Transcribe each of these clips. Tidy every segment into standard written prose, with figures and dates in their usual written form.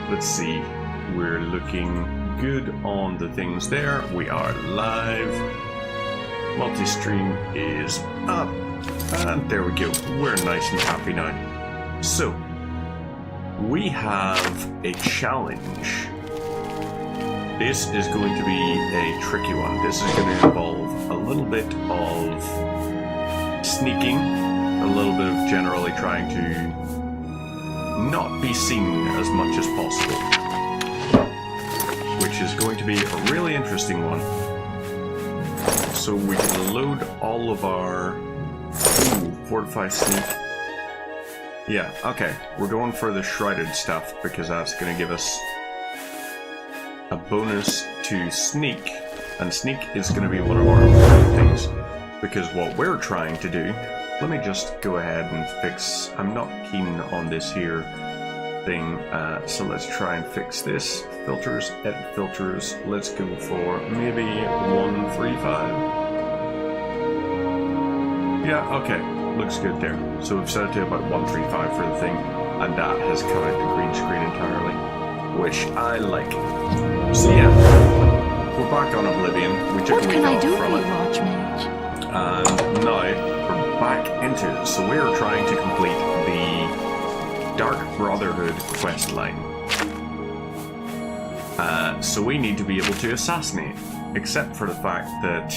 let's see. We're looking good on the things there. We are live. Multi-stream is up. And there we go. We're nice and happy now. So, we have a challenge. This is going to be a tricky one. This is going to involve a little bit of sneaking, a little bit of generally trying to not be seen as much as possible, which is going to be a really interesting one. So we can load all of our fortified sneak. Yeah, okay, we're going for the shredded stuff because that's going to give us a bonus to sneak, and sneak is going to be one of our important things because what we're trying to do. Let me just go ahead and fix. I'm not keen on this here thing, so let's try and fix this. Filters, edit filters. Let's go for maybe 135. Yeah, okay, looks good there. So we've set it to about 135 for the thing, and that has cut out the green screen entirely, which I like. So yeah, we're back on Oblivion. We took a week off from it, and now we're back into it. So we are trying to complete the Dark Brotherhood quest line. So we need to be able to assassinate, except for the fact that,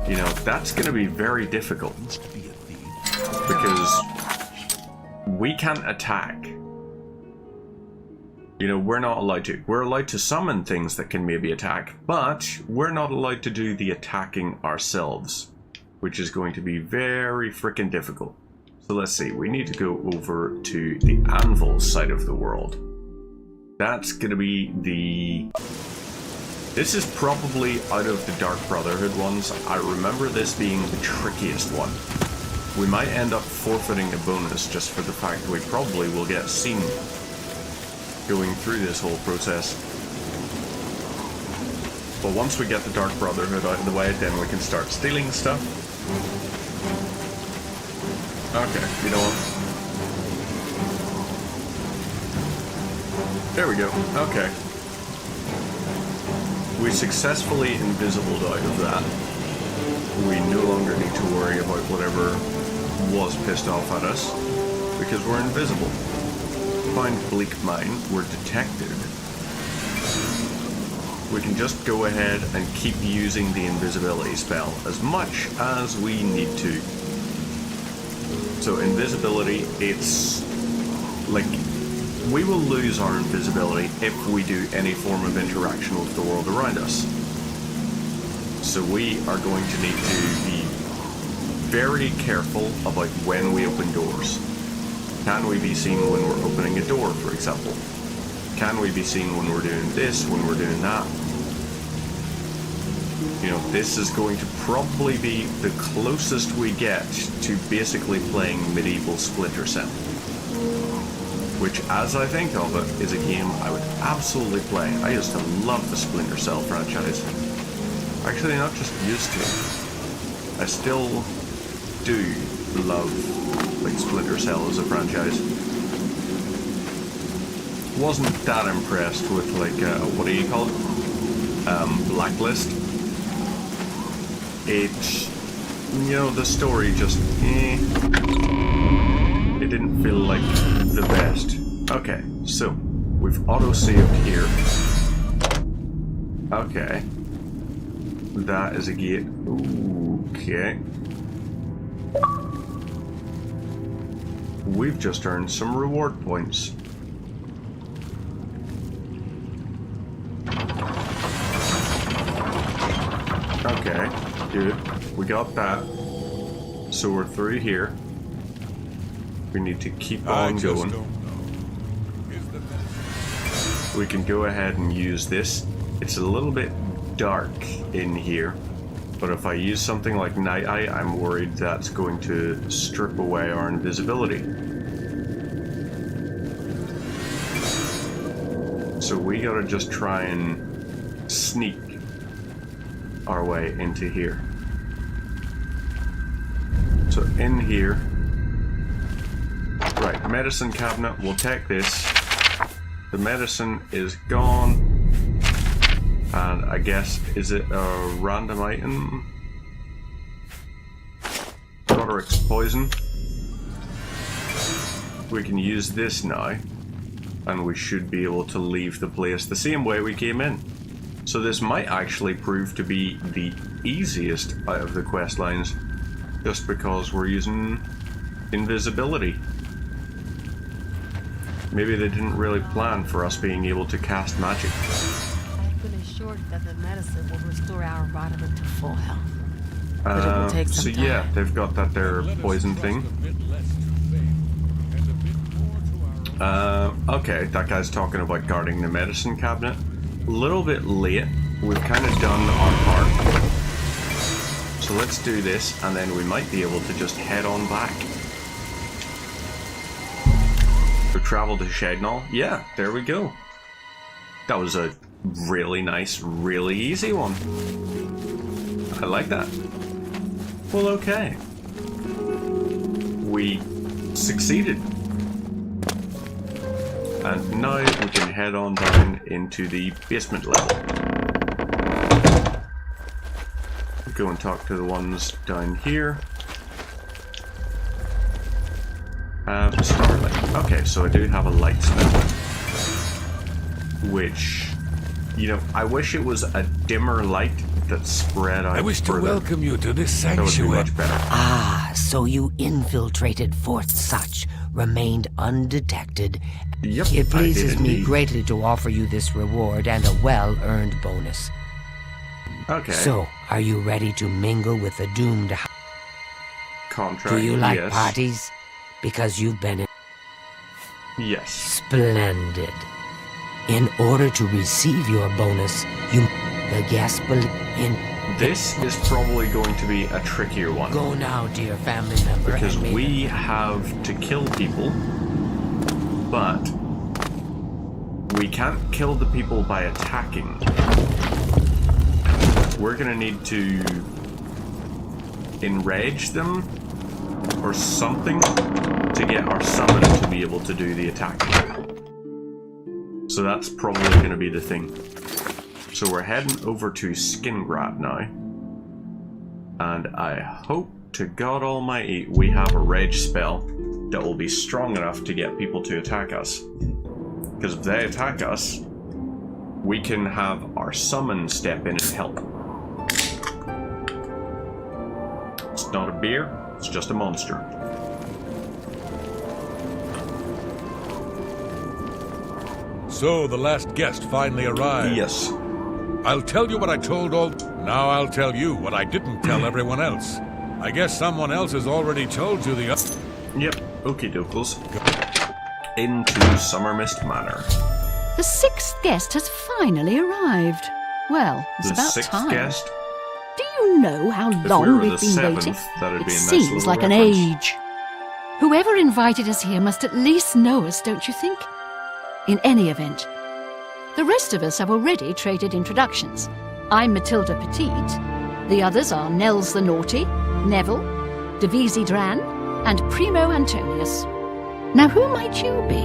you know, that's going to be very difficult because we can't attack. You know, we're not allowed to. We're allowed to summon things that can maybe attack, but we're not allowed to do the attacking ourselves, which is going to be very freaking difficult. So let's see, we need to go over to the Anvil side of the world. That's going to be the... This is probably out of the Dark Brotherhood ones. I remember this being the trickiest one. We might end up forfeiting a bonus just for the fact that we probably will get seen going through this whole process. But once we get the Dark Brotherhood out of the way, then we can start stealing stuff. Okay, you know what? There we go, okay. We successfully invisibled out of that. We no longer need to worry about whatever was pissed off at us, because we're invisible. Find Bleak Mine, we're detected. We can just go ahead and keep using the invisibility spell as much as we need to. So invisibility, it's like, we will lose our invisibility if we do any form of interaction with the world around us. So we are going to need to be very careful about when we open doors. Can we be seen when we're opening a door, for example? Can we be seen when we're doing this, when we're doing that? You know, this is going to probably be the closest we get to basically playing medieval Splinter Cell. Which, as I think of it, is a game I would absolutely play. I used to love the Splinter Cell franchise. Actually, not just used to. I still do love like Splinter Cell as a franchise. Wasn't that impressed with like what do you call it? Blacklist. It, you know, the story just it didn't feel like the best. Okay, so we've auto-saved here. Okay, that is a gate. Okay. We've just earned some reward points. Okay, good. We got that. So we're through here. We need to keep on going. We can go ahead and use this. It's a little bit dark in here, but if I use something like Night Eye, I'm worried that's going to strip away our invisibility. So we gotta just try and sneak our way into here. So in here, right, medicine cabinet, we'll take this. the medicine is gone. And I guess, is it a random item? Roderick's poison. We can use this now, and we should be able to leave the place the same way we came in. So this might actually prove to be the easiest out of the quest lines, just because we're using invisibility. Maybe they didn't really plan for us being able to cast magic. I've been assured that the medicine will restore our Brotherhood to full health. But it will take some time. Yeah, they've got that there poison thing. Okay, that guy's talking about guarding the medicine cabinet. A little bit late. We've kind of done our part. So let's do this, and then we might be able to just head on back. So travel to Shadnall. Yeah, there we go. That was a really nice, really easy one. I like that. Well, okay. We succeeded. And now we can head on down into the basement level. Go and talk to the ones down here. Starlight. Okay, so I do have a light spell. Which, you know, I wish it was a dimmer light that spread out. I wish to welcome you to this That would be sanctuary. much better. Ah, so you infiltrated Fort Such, remained undetected. Yep, It pleases I did me indeed. greatly to offer you this reward and a well-earned bonus. Okay. So, are you ready to mingle with the doomed? Contract. Do you like yes. parties? Because you've been in Yes. splendid. In order to receive your bonus, the guest in. This is probably going to be a trickier one. Go now, dear family member. Because and may we have to kill people, but we can't kill the people by attacking. We're gonna need to enrage them or something to get our summon to be able to do the attack. So that's probably gonna be the thing. So we're heading over to Skingrad now. And I hope to God Almighty we have a rage spell that will be strong enough to get people to attack us. Because if they attack us, we can have our summon step in and help. It's not a beer, it's just a monster. So the last guest finally arrived. Yes. I'll tell you what I told all... Now I'll tell you what I didn't tell everyone else. I guess someone else has already told you the... Yep, okie dokes. Into Summer Mist Manor. The sixth guest has finally arrived. Well, it's The about sixth time. guest? Do you know how If long we were we've the been seventh, waiting? that'd It be a nice seems little like an reference. age. Whoever invited us here must at least know us, don't you think? In any event, the rest of us have already traded introductions. I'm Matilda Petite. The others are Nels the Naughty, Neville, Devisi Dran, and Primo Antonius. Now who might you be?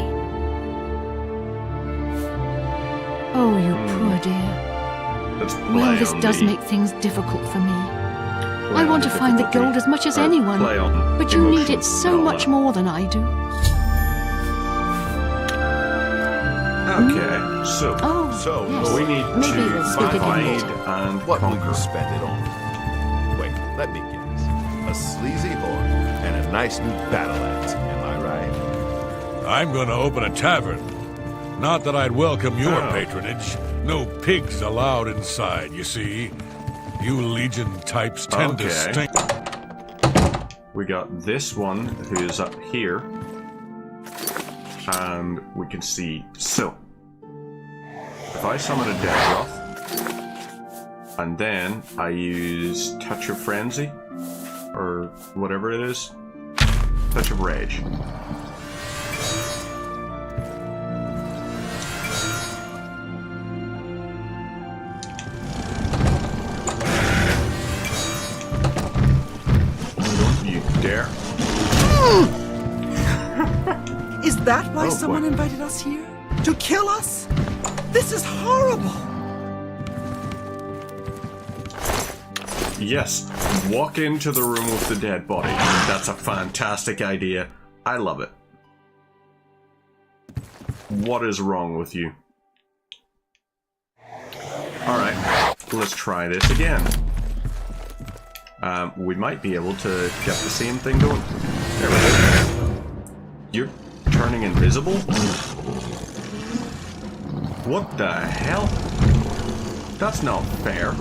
Oh, you poor dear. Let's play Well, this on does the- make things difficult for me. play I on want the to find the difficulty, gold as much as or anyone, play on but you need emotion it so and all much that. more than I do. Okay, so Oh, So, yes. we need Maybe to we'll speak again divide later. and what will conquer. you spend it on? Wait, let me guess. A sleazy horn and a nice new battle axe, am I right? I'm gonna open a tavern. Not that I'd welcome your Oh. patronage. No pigs allowed inside, you see. You Legion types tend to Okay. stink. We got this one who's up here, and we can see. So, if I summon a Deathroth, and then I use Touch of Frenzy, or whatever it is, Touch of Rage. Don't you dare. Is that why Oh, someone boy. invited us here? To kill us? This is horrible! Yes, walk into the room with the dead body. That's a fantastic idea. I love it. What is wrong with you? Alright, let's try this again. We might be able to get the same thing going. There we go. You're turning invisible? What the hell? That's not fair.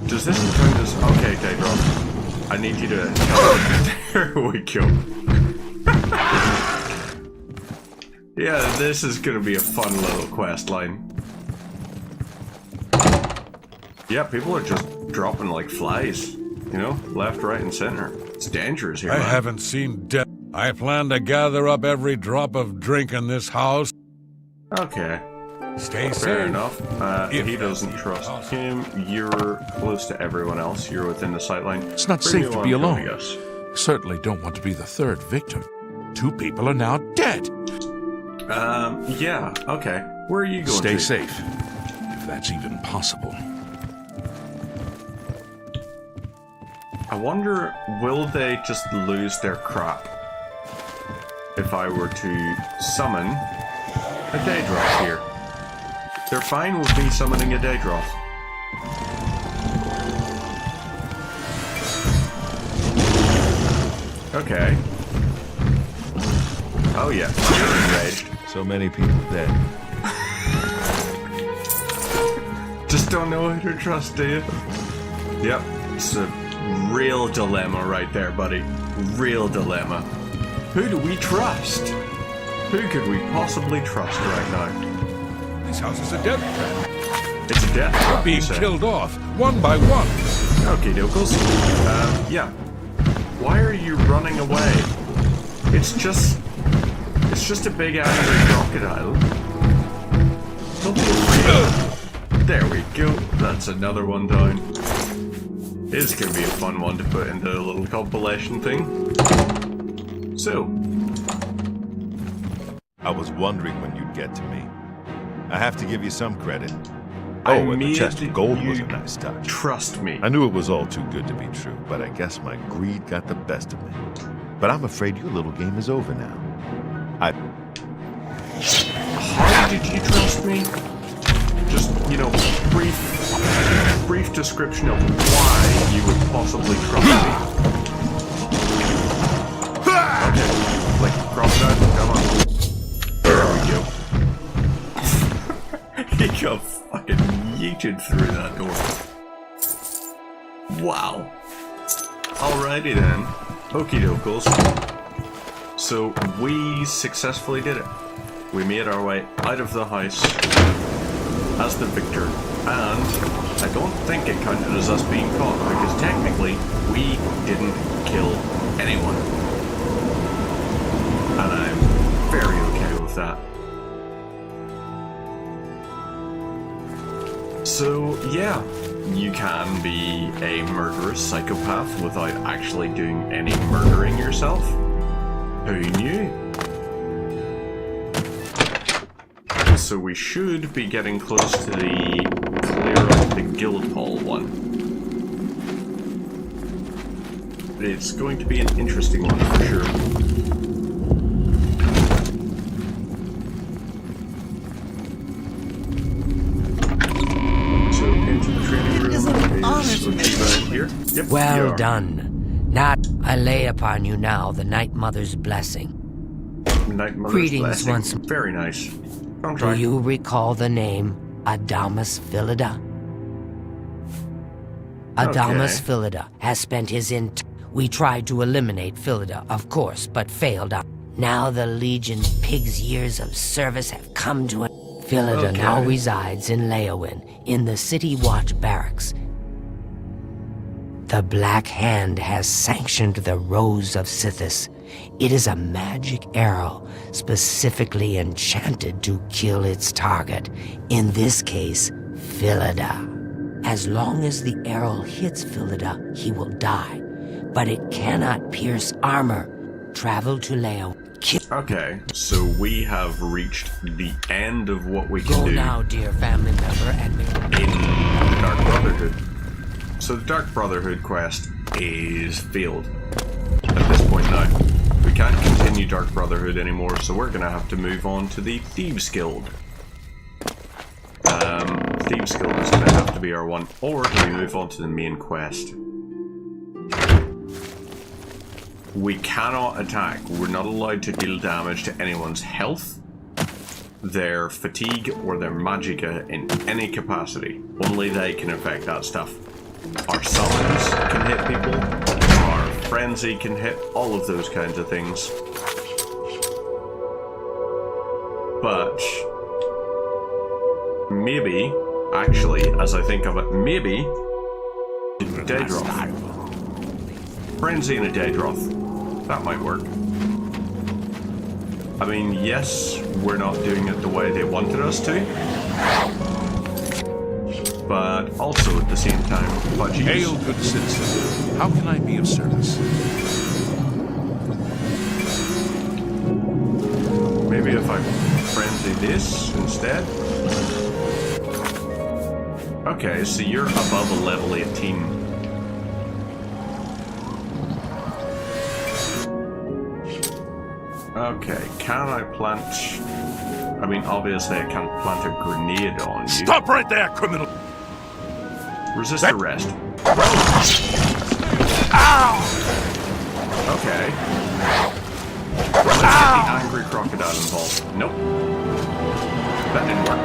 Does this turn this? Okay, Daedra. I need you to. There we go. Yeah, this is gonna be a fun little quest line. Yeah, people are just dropping like flies. You know, left, right, and center. It's dangerous here. I man. haven't seen death. I plan to gather up every drop of drink in this house. Okay. Stay Fair safe. enough. If He that's doesn't even trust possible. him. You're close to everyone else. You're within the sightline. It's not Bring safe you to on be home, alone. I guess. Certainly don't want to be the third victim. 2 people are now dead. Yeah, okay. Where are you going Stay to? safe, if that's even possible. I wonder, will they just lose their crap if I were to summon a Daedroth here? They're fine with me summoning a Daedroth. Okay. Oh yeah, you're enraged. So many people dead. Just don't know who to trust, do you? Yep, it's a real dilemma right there, buddy. Real dilemma. Who do we trust? Who could we possibly trust right now? This house is a death trap. It's a death trap, Being you say. killed off, one by one. Okay, Dokos. Yeah. Why are you running away? It's just a big angry crocodile. Don't be afraid. There we go. That's another one down. It's gonna be a fun one to put into a little compilation thing. So, I was wondering when you'd get to me. I have to give you some credit. I Oh, and the made chest of gold was a you nice touch. trust me. I knew it was all too good to be true, but I guess my greed got the best of me. But I'm afraid your little game is over now. How did you trust me? Just, you know, brief description of why you would possibly trust me. Okay, like crocodile, come on. There we go. He got fucking yeeted through that door. Wow. Alrighty then. Okie dokos. So we successfully did it. We made our way out of the house as the victor, and I don't think it counted as us being caught, because technically we didn't kill anyone. And I'm very okay with that. So yeah, you can be a murderous psychopath without actually doing any murdering yourself. Who knew? So we should be getting close to the clear of the Guildhall one. It's going to be an interesting one for sure. So into the training room is an honor is to meet Ochiba in here. Yep, you Well are. done. Not I lay upon you now the Night Mother's blessing. Night Mother's Greetings blessing. once- Very nice. Don't Do try. you recall the name Adamus Philida? Adamus Okay. Philida has spent his We tried to eliminate Philida, of course, but failed. Now the Legion's pig's years of service have come to an Philida now Okay. resides in Leowin, in the City Watch Barracks. The Black Hand has sanctioned the Rose of Sithis. It is a magic arrow, specifically enchanted to kill its target, in this case, Philida. As long as the arrow hits Philida, he will die. but it cannot pierce armor. Travel to Leo. Okay, so we have reached the end of what we can Go do now, dear family member, and may... in the Dark Brotherhood. So the Dark Brotherhood quest is failed at this point now. We can't continue Dark Brotherhood anymore, so we're going to have to move on to the Thieves Guild. Thieves Guild is going to have to be our one, or do we move on to the main quest? We cannot attack. We're not allowed to deal damage to anyone's health, their fatigue, or their magicka in any capacity. Only they can affect that stuff. Our summons can hit people, our frenzy can hit, all of those kinds of things. But maybe, actually, as I think of it, maybe Daedroth. Frenzy and a Daedroth. That might work. I mean, yes, we're not doing it the way they wanted us to. But also at the same time, Hail, good citizen. How can I be of service? Maybe if I frenzy this instead. Okay, so you're above a level 18. Okay, can I plant... I mean, obviously I can't plant a grenade on you. Stop right there, criminal! Resist arrest. Ow! Okay. Let's get the angry crocodile involved. Nope. That didn't work.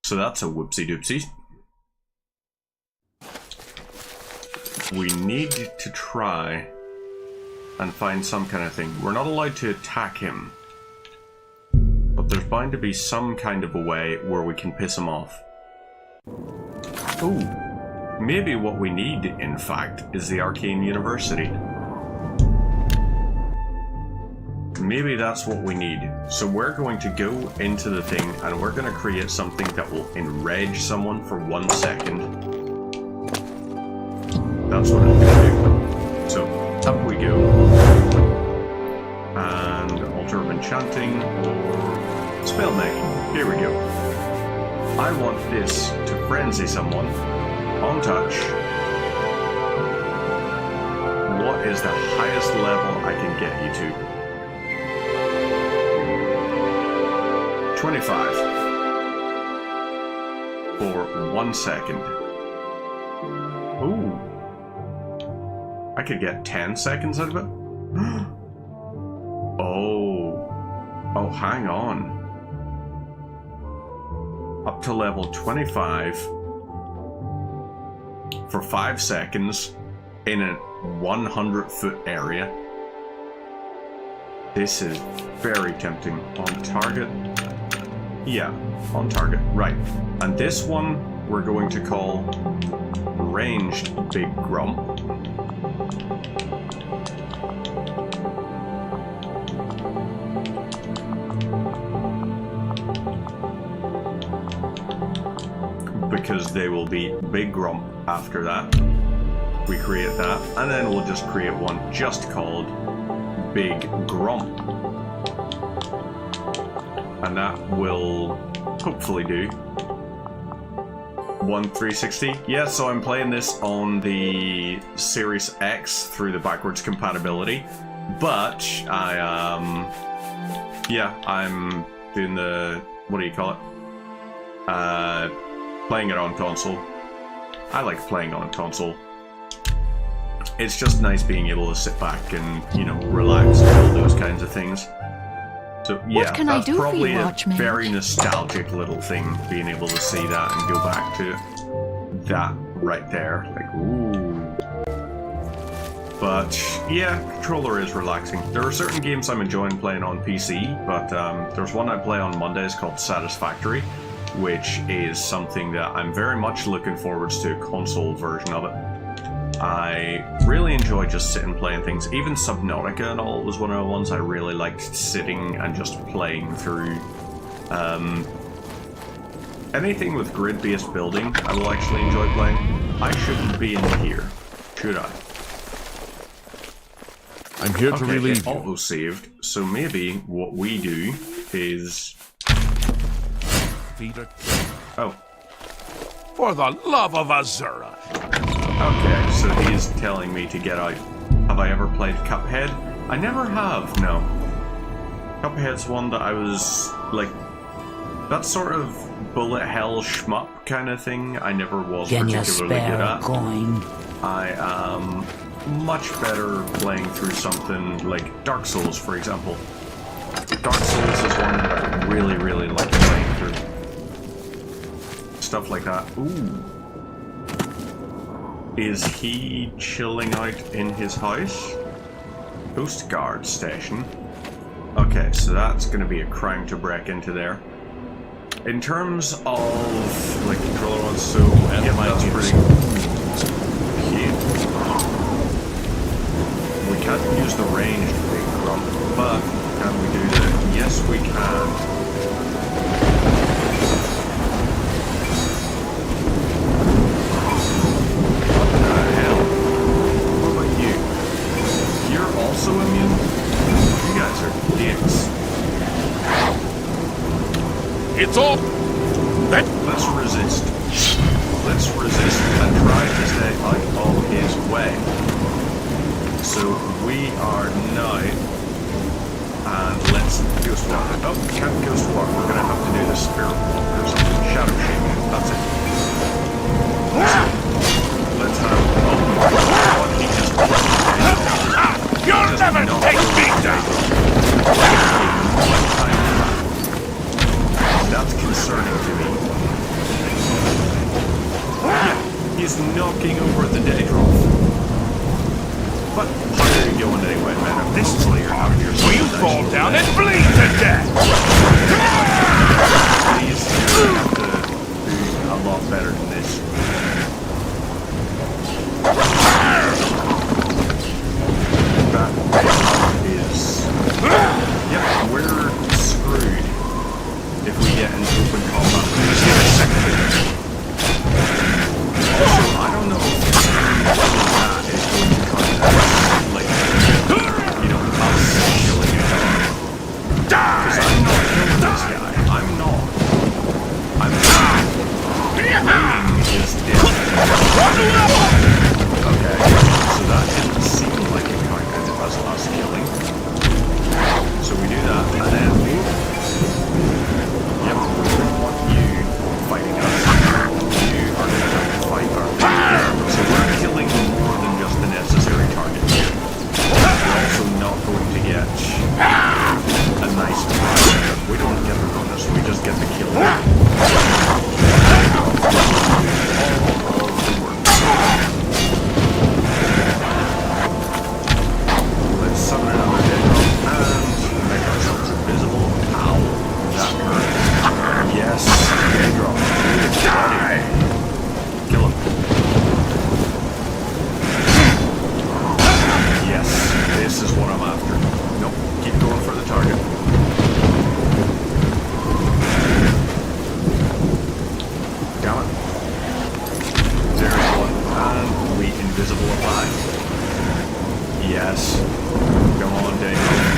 So that's a whoopsie doopsie. We need to try and find some kind of thing. We're not allowed to attack him, but there's bound to be some kind of a way where we can piss him off. Ooh, maybe what we need, in fact, is the Arcane University. Maybe that's what we need. So we're going to go into the thing and we're going to create something that will enrage someone for 1 second. That's what I'm going to do. So up we go. And Altar of Enchanting or Spell Making. Here we go. I want this to frenzy someone on touch. What is the highest level I can get you to? 25 for 1 second. Ooh. I could get 10 seconds out of it? Oh, hang on. Up to level 25 for 5 seconds in a 100-foot area. This is very tempting. On target. Yeah, on target. Right. And this one we're going to call Ranged Big Grump. Because they will be Big Grump after that. We create that, and then we'll just create one just called Big Grump. And that will hopefully do 360. Yeah, so I'm playing this on the Series X through the backwards compatibility, but I'm doing the, what do you call it? Playing it on console. I like playing on console. It's just nice being able to sit back and, you know, relax and all those kinds of things. So yeah, what can I do probably for you, a Archmage? very nostalgic little thing, being able to see that and go back to that right there. Like, ooh. But yeah, controller is relaxing. There are certain games I'm enjoying playing on PC, but there's one I play on Mondays called Satisfactory, which is something that I'm very much looking forward to a console version of it. I really enjoy just sitting playing things. Even Subnautica and all was one of the ones I really liked sitting and just playing through. Anything with grid-based building, I will actually enjoy playing. I shouldn't be in here. should I? I'm here to Okay, relieve it you. auto-saved, so maybe what we do is... Feet are... Oh, For the love of Azura! okay, so he's telling me to get out. Have I ever played Cuphead? I never have, no. Cuphead's one that I was, like... That sort of bullet hell shmup kind of thing I never was Can you particularly good spare a at. coin? I am much better playing through something like Dark Souls, for example. Dark Souls is one that I really, really like playing through. Stuff like that. Ooh. Is he chilling out in his house? Coast Guard station. Okay, so that's going to be a crime to break into there. In terms of like controller ones, so yeah, that's pretty cute. We can't use the ranged big grump, but can we do the? Yes, we can. What the hell? What about you? You're also immune? You guys are dicks. It's all... Let's resist. Let's resist and try to stay out of his way. So we are now, and let's ghost walk. Oh, can't ghost walk. We're gonna have to do the spirit walk or something. Shadow shape. That's it. Let's have. Oh my god! He just. You'll never take me down! That's concerning to me. Yeah, he's knocking over the Daedroth. But how are you going anyway, man? This is you're having your You fall down and bleed to death! Please, you have to do a lot better than this. That is... Yep, we're screwed if we get into open combat. Just give it a second. Also, I don't know if that is going to kind of, like, you know, us killing each other. Because I'm not killing this guy. I'm not. I'm not. Wayne is dead. Okay, so that didn't seem like it counted as us killing. So we do that, and then we... Yep, we don't want you fighting us. You are going to have to fight our people. So we're killing more than just the necessary target here. We're also not going to get a nice bonus. We don't get the bonus, we just get the kill. All of the work. Let's summon another Daedroth and make ourselves invisible. Ow, that hurt. Yes, Daedroth. Die! Kill him. Yes, this is what I'm after. Nope, keep going for the target. Damn it. There's one, and we invisible apply. Yes. Come on, Daedroth.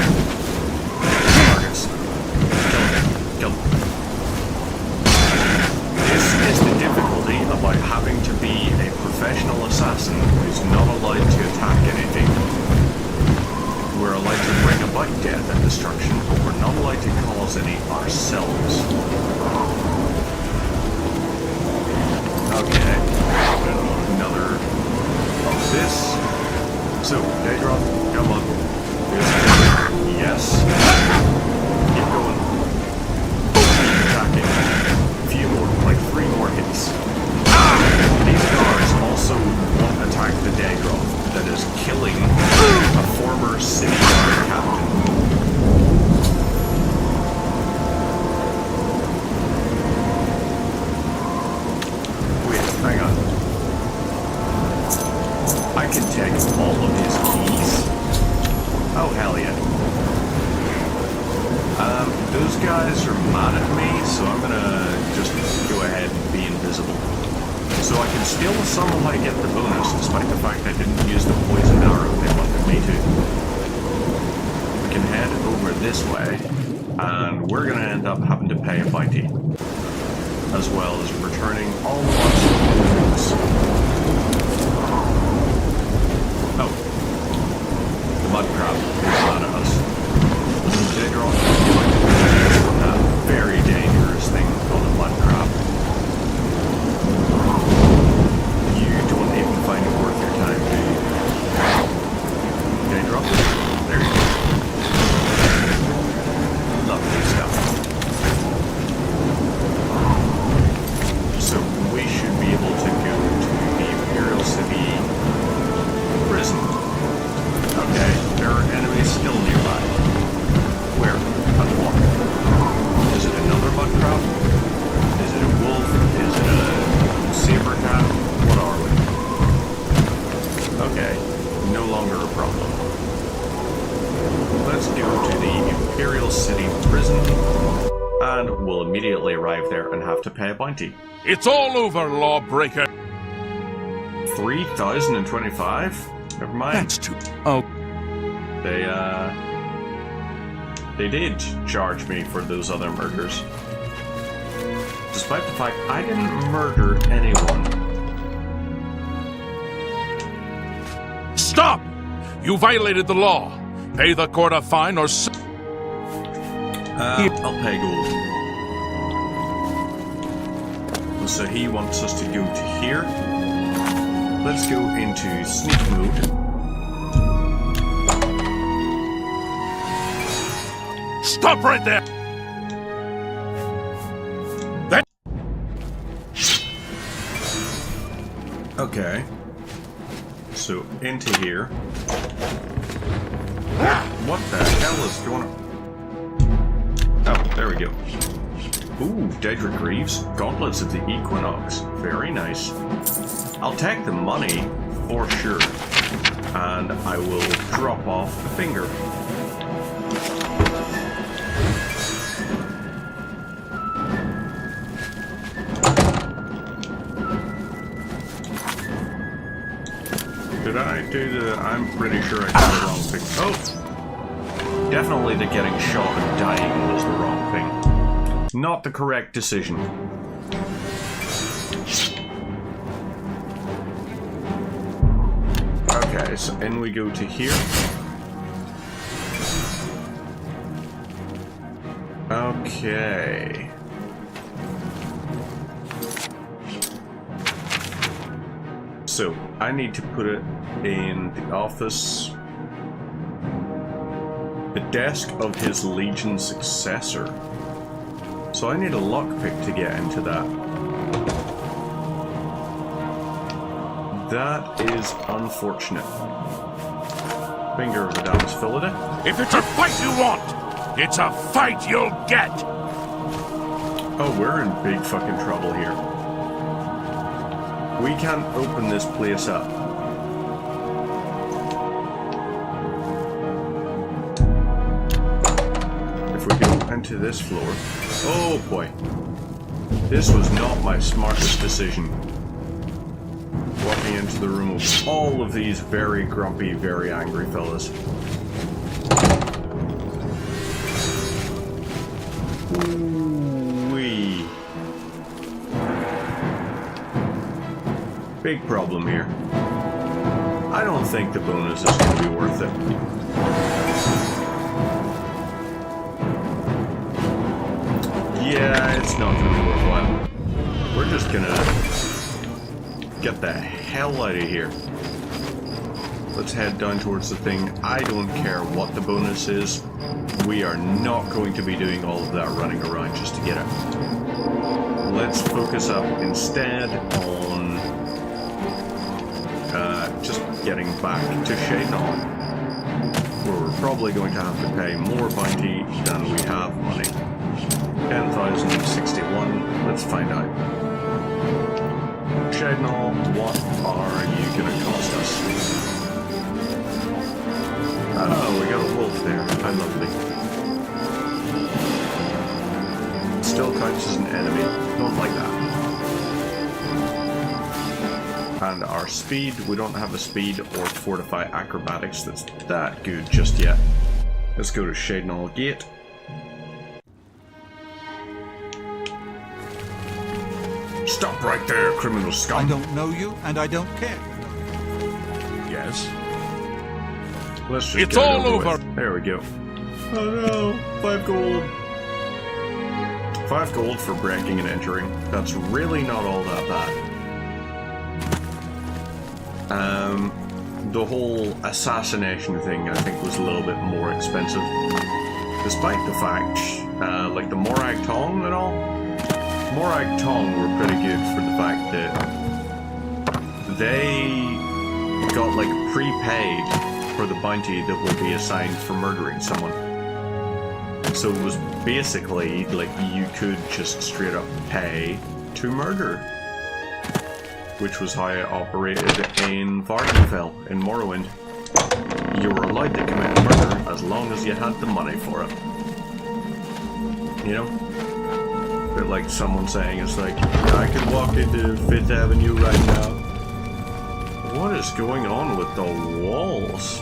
Targets. Kill him. This is the difficulty about having to be a professional assassin who's not allowed to attack anything. We're allowed to bring about death and destruction, but we're not allowed to cause any ourselves. Okay. Another of this. So, Daedroth, come on. Yes. Keep going. Keep attacking. A few more, like 3 more hits. These guards also won't attack the Daedroth that is killing a former city guard captain. Wait, hang on. I can take all of his keys. Oh, hell yeah. Those guys are mad at me, so I'm gonna just go ahead and be invisible. So I can still somehow get the bonus, despite the fact I didn't Let's go to the Imperial City Prison, and we'll immediately arrive there and have to pay a bounty. It's all over, lawbreaker. 3,025? Never mind. That's too. Oh, They did charge me for those other murders. Despite the fact I didn't murder anyone. stop! You violated the law. Pay the court a fine or. I'll pay gold. So he wants us to go to here. Let's go into sneak mode. Stop right there! That. Okay. So into here. What the hell is going on? Oh, there we go. Ooh, Daedric Greaves, Gauntlets of the Equinox. Very nice. I'll take the money for sure, and I will drop off the finger. Did I do the... I'm pretty sure I did the wrong thing. Oh! Definitely the getting shot and dying was the wrong thing. Not the correct decision. Okay, so in we go to here. Okay. So, I need to put it in the office. The desk of his Legion successor. So I need a lockpick to get into that. That is unfortunate. Finger of the Damned Philida. If it's a fight you want, it's a fight you'll get! Oh, we're in big fucking trouble here. We can't open this place up. If we go into this floor... Oh boy. This was not my smartest decision. Walking into the room of all of these very grumpy, very angry fellas. Ooh-wee. Big problem here. I don't think the bonus is going to be worth it. Yeah, it's not going to be worthwhile. We're just going to get the hell out of here. Let's head down towards the thing. I don't care what the bonus is. We are not going to be doing all of that running around just to get it. Let's focus up instead on just getting back to Shadenall, where we're probably going to have to pay more bounty than we have money. 10,061. Let's find out. Shadenall, what are you going to cost us? Oh, we got a wolf there. How lovely. Still counts as an enemy. Don't like that. And our speed, we don't have a speed or fortify acrobatics that's that good just yet. Let's go to Shadenall Gate. Stop right there, criminal scum. I don't know you, and I don't care. Yes? Let's just It's get it all over. with. There we go. Oh no, 5 gold. 5 gold for breaking and entering. That's really not all that bad. The whole assassination thing, I think, was a little bit more expensive. Despite the fact, like the Morag Tong and all, Morag Tong were pretty good for the fact that they got, like, prepaid for the bounty that will be assigned for murdering someone. So it was basically, like, you could just straight up pay to murder. Which was how it operated in Vardenfell, in Morrowind. you were allowed to commit murder as long as you had the money for it. You know? A bit like someone saying, it's like, I could walk into Fifth Avenue right now. What is going on with the walls?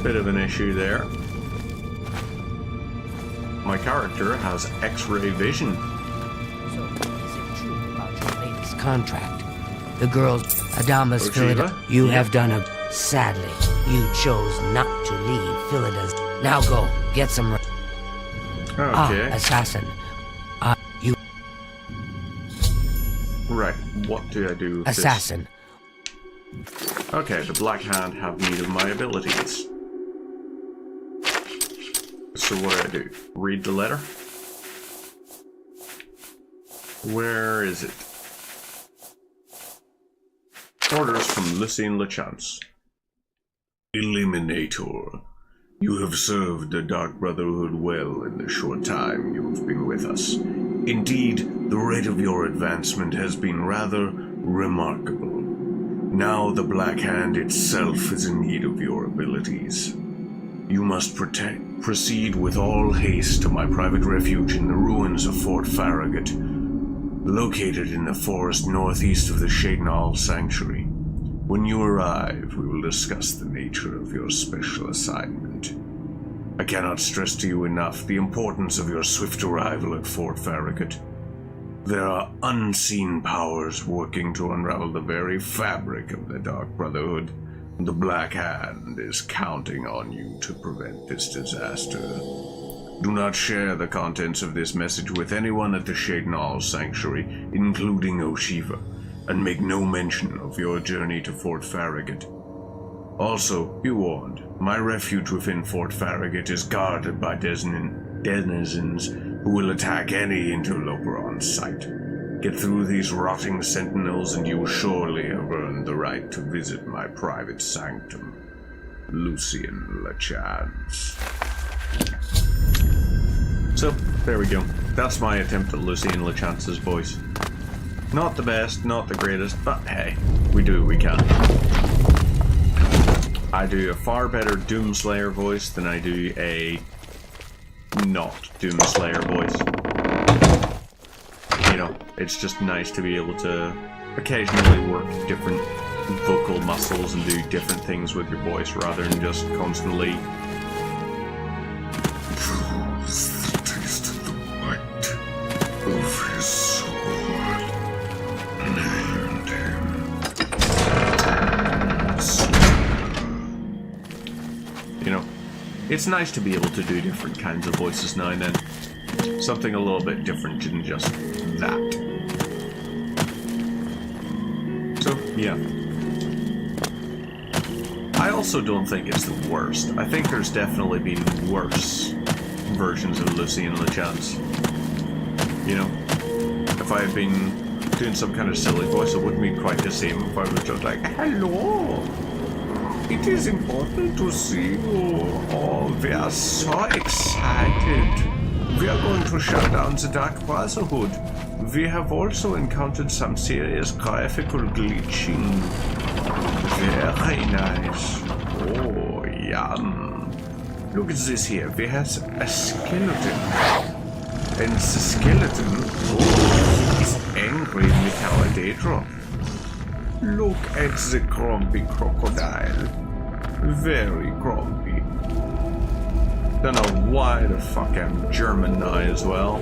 Bit of an issue there. My character has X-ray vision. So, is it true about your latest contract? The girls, Adamas Philida, you have done a... Sadly, you chose not to leave Philida's. Now go, get some... Okay. Assassin. You... Right, what do I do with Assassin. this? Okay, the Black Hand have need of my abilities. So what do I do? Read the letter? Where is it? Orders from Lucien Lechance. Eliminator. You have served the Dark Brotherhood well in the short time you have been with us. Indeed, the rate of your advancement has been rather remarkable. Now the Black Hand itself is in need of your abilities. You must proceed with all haste to my private refuge in the ruins of Fort Farragut, located in the forest northeast of the Shadenall Sanctuary. When you arrive, we will discuss the nature of your special assignment. I cannot stress to you enough the importance of your swift arrival at Fort Farragut. There are unseen powers working to unravel the very fabric of the Dark Brotherhood. The Black Hand is counting on you to prevent this disaster. Do not share the contents of this message with anyone at the Shadenall Sanctuary, including Oshiva, and make no mention of your journey to Fort Farragut. Also, be warned, my refuge within Fort Farragut is guarded by denizens who will attack any interloper on sight. Get through these rotting sentinels and you will surely have earned the right to visit my private sanctum. Lucien Lechance. So, there we go. That's my attempt at Lucien Lechance's voice. Not the best, not the greatest, but hey, we do what we can. I do a far better Doomslayer voice than I do a not Doomslayer voice. You know, it's just nice to be able to occasionally work different vocal muscles and do different things with your voice rather than just constantly Proves the taste of the might of his sword. Named him. you know, it's nice to be able to do different kinds of voices now and then. Something a little bit different than just that. So, yeah. I also don't think it's the worst. I think there's definitely been worse versions of Lucien Lechance. You know, if I had been doing some kind of silly voice, it wouldn't be quite the same if I was just like, hello, it is important to see you. Oh, we are so excited. We are going to shut down the Dark Brotherhood. We have also encountered some serious graphical glitching. Very nice. Oh, yum. Look at this here. We have a skeleton. And the skeleton, oh, he is angry with our daydrop. Look at the grumpy crocodile. Very grumpy. Don't know why the fuck I'm German now as well.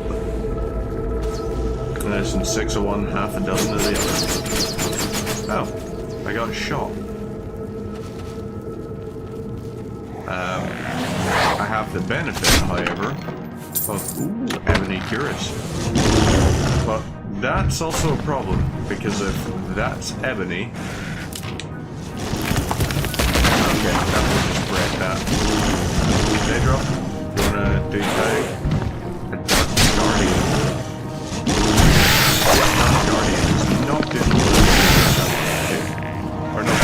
And there's some 6 of one, half a dozen of the other. Oh, I got shot. I have the benefit, however, of ebony cuirass. But that's also a problem, because if that's ebony... Okay, that will just break that. Daedra, you wanna do tag? A Dark Guardian. Dark Guardian is not good. Or not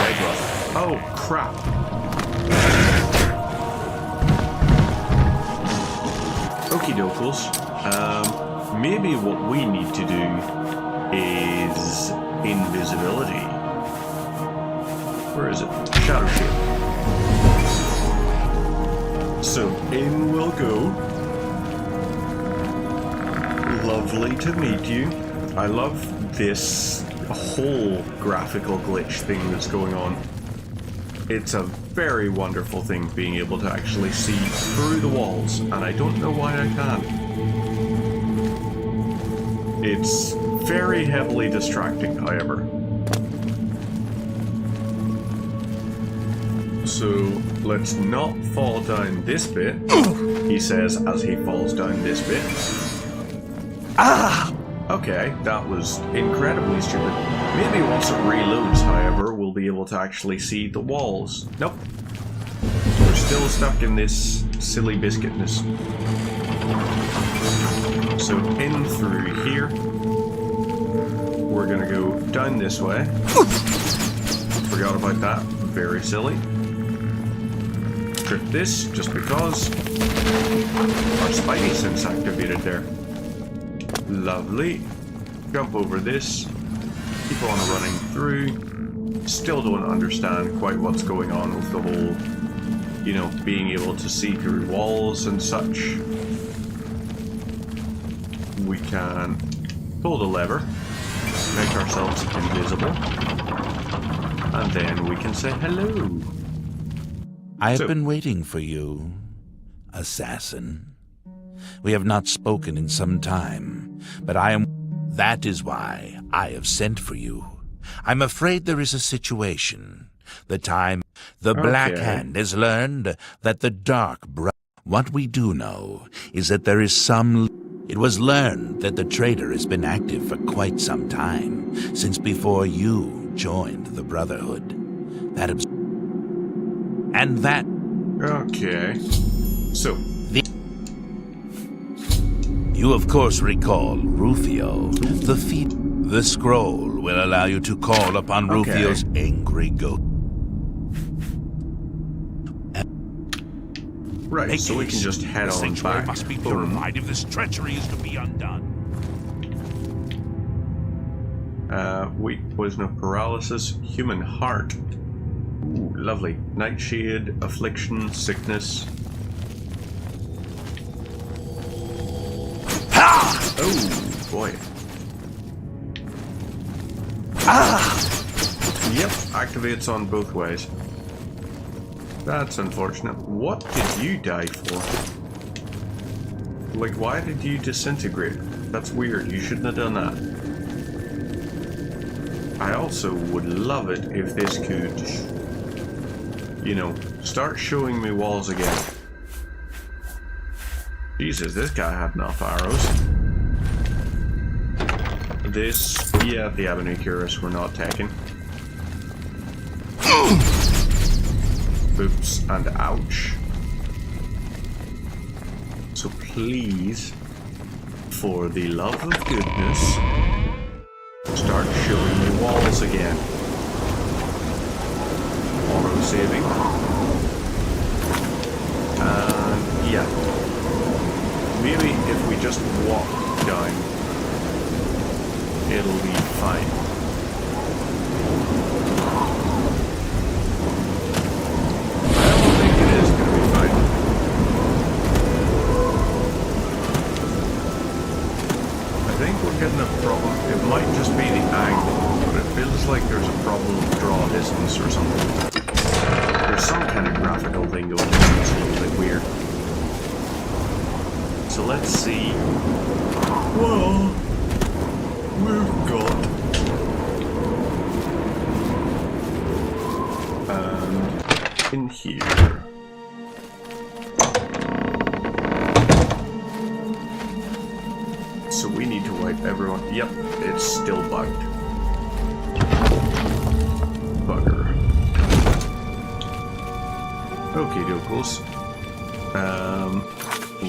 Daedra. Oh, crap. Okie dokes. Maybe what we need to do is invisibility. Where is it? Shadow Shield. So in we'll go. Lovely to meet you. I love this whole graphical glitch thing that's going on. It's a very wonderful thing being able to actually see through the walls, and I don't know why I can't. It's very heavily distracting, however. So let's not fall down this bit, he says as he falls down this bit. Ah! Okay, that was incredibly stupid. Maybe once it reloads, however, we'll be able to actually see the walls. Nope. We're still stuck in this silly biscuitness. So in through here. We're gonna go down this way. Forgot about that. Very silly. Trip this, just because. Our spidey sense activated there. Lovely. Jump over this. Keep on running through. Still don't understand quite what's going on with the whole, you know, being able to see through walls and such. We can pull the lever, make ourselves invisible, and then we can say hello. I have been waiting for you, assassin. We have not spoken in some time, but that is why I have sent for you. I'm afraid there is a situation. The Black Hand has learned that the Dark What we do know is that there is It was learned that the traitor has been active for quite some time, since before you joined the Brotherhood. Okay. So. You of course recall Rufio. The scroll will allow you to call upon Rufio's angry ghost. Right, so we can just head on back. Must be purified if this treachery is to be undone. Weak poison of paralysis, human heart. Ooh, lovely. Nightshade, affliction, sickness. Oh, boy. Yep, activates on both ways. That's unfortunate. What did you die for? Like, why did you disintegrate? That's weird. You shouldn't have done that. I also would love it if this could, you know, start showing me walls again. Jesus, this guy had enough arrows. This, yeah, the Ebony Cuirass we're not taking. Oops, and ouch. So please, for the love of goodness, start showing me walls again. Auto-saving. And yeah. Maybe if we just walk down, it'll be fine. Getting a problem. It might just be the angle, but it feels like there's a problem with draw distance or something. There's some kind of graphical thing going on that's a little bit weird. So let's see. Well, we've got in here. So we need to wipe everyone. Yep, it's still bugged. Bugger. Okay, dokos.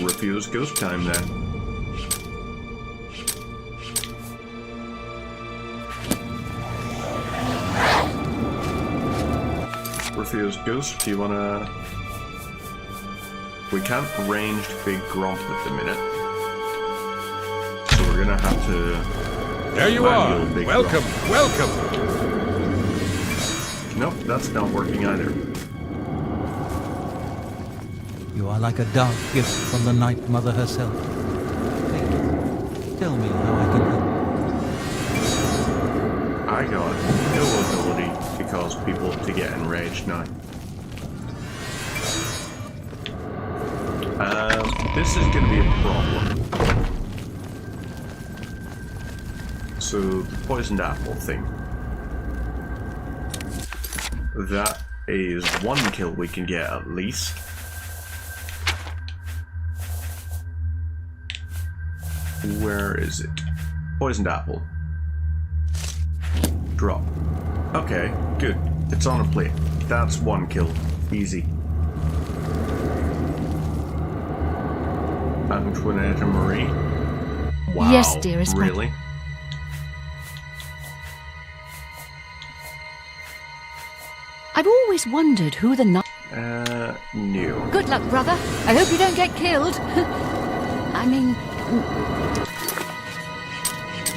Rufio's ghost time then. Rufio's ghost, do you wanna... We can't ranged big grump at the minute. We're gonna have to... There you are! Welcome, welcome! Nope, that's not working either. You are like a dark gift from the Night Mother herself. Please, tell me how I can help. I got no ability to cause people to get enraged now. This is going to be a problem. So, the poisoned apple thing. That is one kill we can get at least. Where is it? Poisoned apple. Drop. Okay, good. It's on a plate. That's one kill. Easy. Antoinette and Marie. Wow. Yes, dearest. Really? I've always wondered who the No. Good luck, brother. I hope you don't get killed. I mean...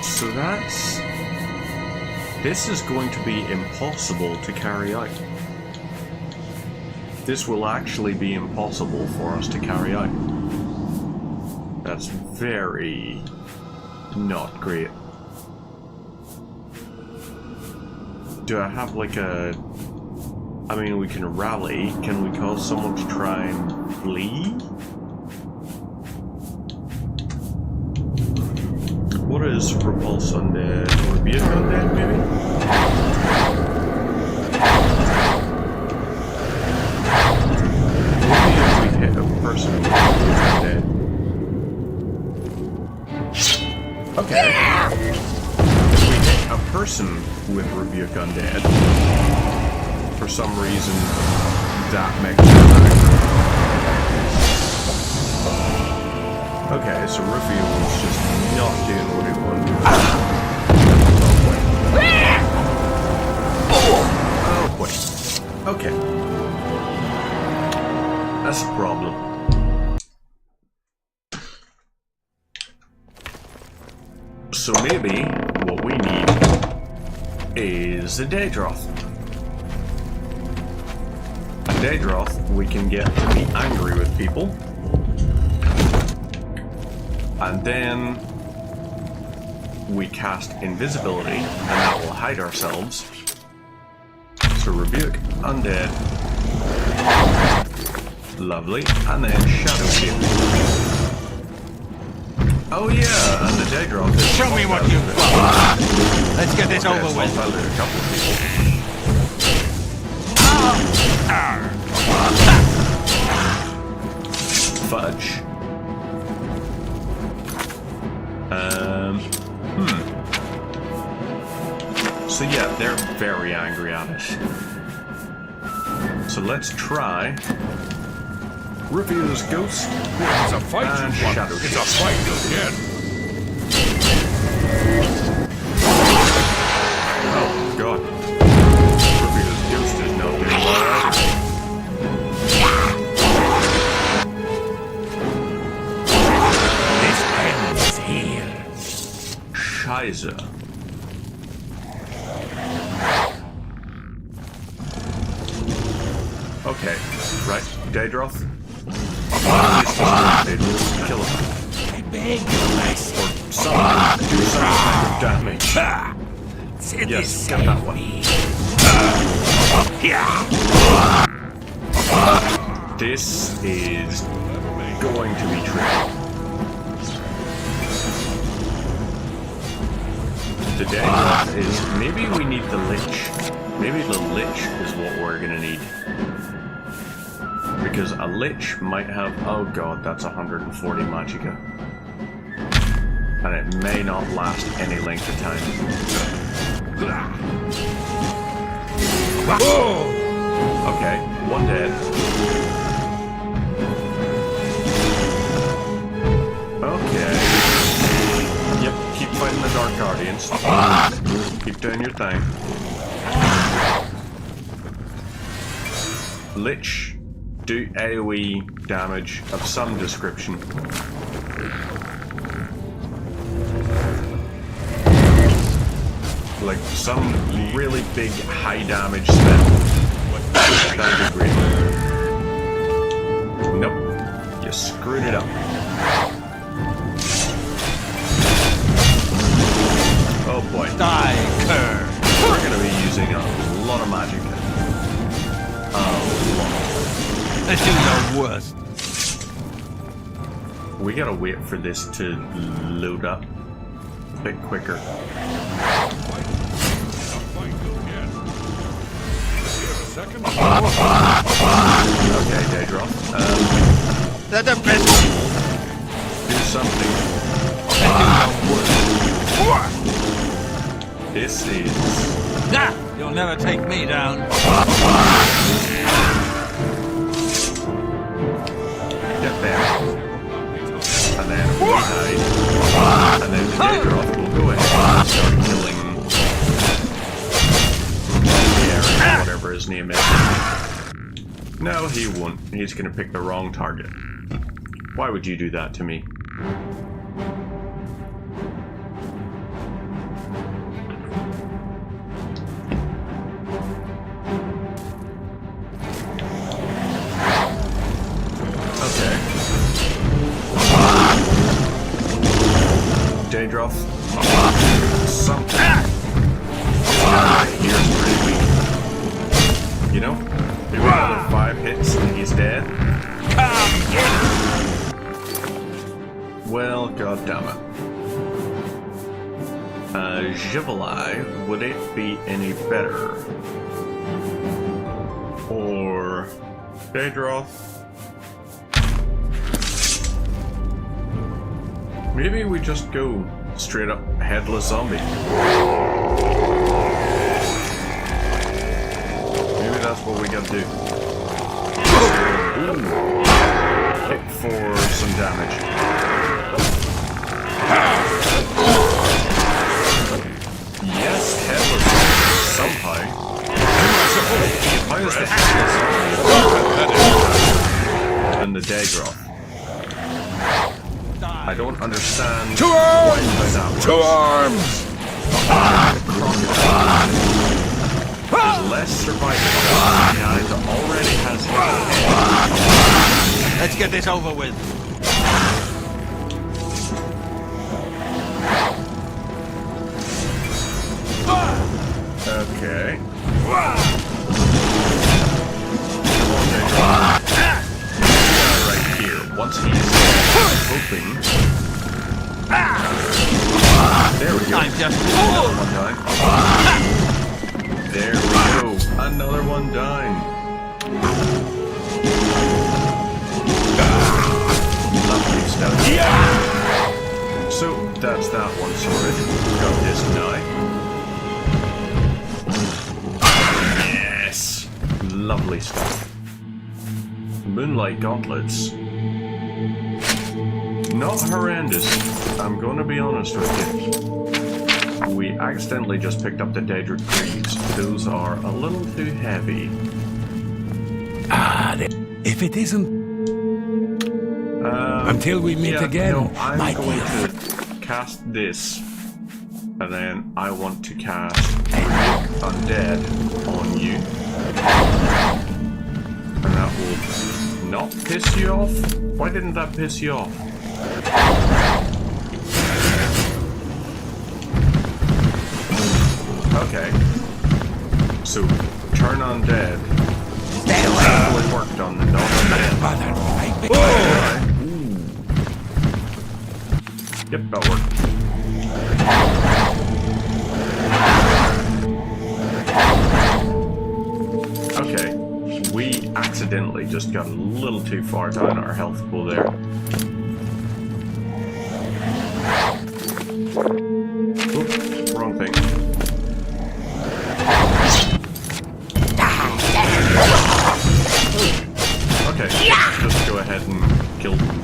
So that's... This is going to be impossible to carry out. This will actually be impossible for us to carry out. That's very... not great. Do I have like a... I mean, we can rally. Can we cause someone to try and flee? What is repulse undead? Rebuke undead, maybe? Maybe if we hit a person with rebuke undead. Okay. If we hit a person with rebuke undead, for some reason, that makes it okay, so Rufio was just not doing what he wanted. Oh boy. Okay. That's a problem. So maybe what we need is a Daedroth. Daedroth, we can get to be angry with people. And then we cast invisibility, and that will hide ourselves. So rebuke undead. Lovely. And then shadow kill. Oh yeah, and the Daedroth is... Show me what you've got! Let's get this over with. I lit a couple of people. Fudge. So yeah, they're very angry at us. So let's try Rufio's Ghost. It's a fight and you want. Shadow It's Kill. a fight you'll get. Oh god. Rufio's Ghost is not doing well. Scheiße. Okay, right, Daedroth. Kill him. I beg your mercy. Or something. Do some kind of damage. Yes, get that one. This is going to be tricky. The Daedroth is... Maybe we need the Lich. Maybe the Lich is what we're gonna need. Because a Lich might have... Oh god, that's 140 magicka. And it may not last any length of time. Okay, one dead. Okay. Yep, keep fighting the Dark Guardians. Keep doing your thing. Lich, do AoE damage of some description. Like some really big high damage spell. That'd be great. Nope. You screwed it up. Oh boy. Die, cur! We're gonna be using a lot of magic. A lot. Let's do your worst. We gotta wait for this to load up a bit quicker. Okay, Daedra. Let them best. Do something. This is... Nah, you'll never take me down. Get there. And then we hide. And then the Daedra will go ahead and start killing... whatever his name is. No, he won't. He's gonna pick the wrong target. Why would you do that to me? Okay. Daedra. Something. Here's pretty weak. You know? Maybe another 5 hits and he's dead. Well, goddammit. Jivali, would it be any better? Or Daedra? Maybe we just go straight up headless zombie. That's what we gotta do. Ooh. Hit for some damage. Yes, headless somehow. How is the headless and the Daedra? I don't understand. 2 arms! 2 arms! There's less survival behind already has hit. Let's get this over with. Okay. Right here. Once he's hoping. There we go. I'm just Another one died. There we go. Another one dying. Lovely stuff. Yeah. So that's that one sorted. Got this now. Yes. Lovely stuff. Moonlight gauntlets. Not horrendous. I'm gonna be honest with you. We accidentally just picked up the Daedric Greaves. Those are a little too heavy. If it isn't... Until we meet again, no, I'm my going dear. to cast this. And then I want to cast Undead on you. And that will not piss you off? Why didn't that piss you off? Okay. So, turn undead. It worked on the non-undead. Yep, that worked. Okay. We accidentally just got a little too far down our health pool there. Oops, wrong thing. Okay, just go ahead and kill them.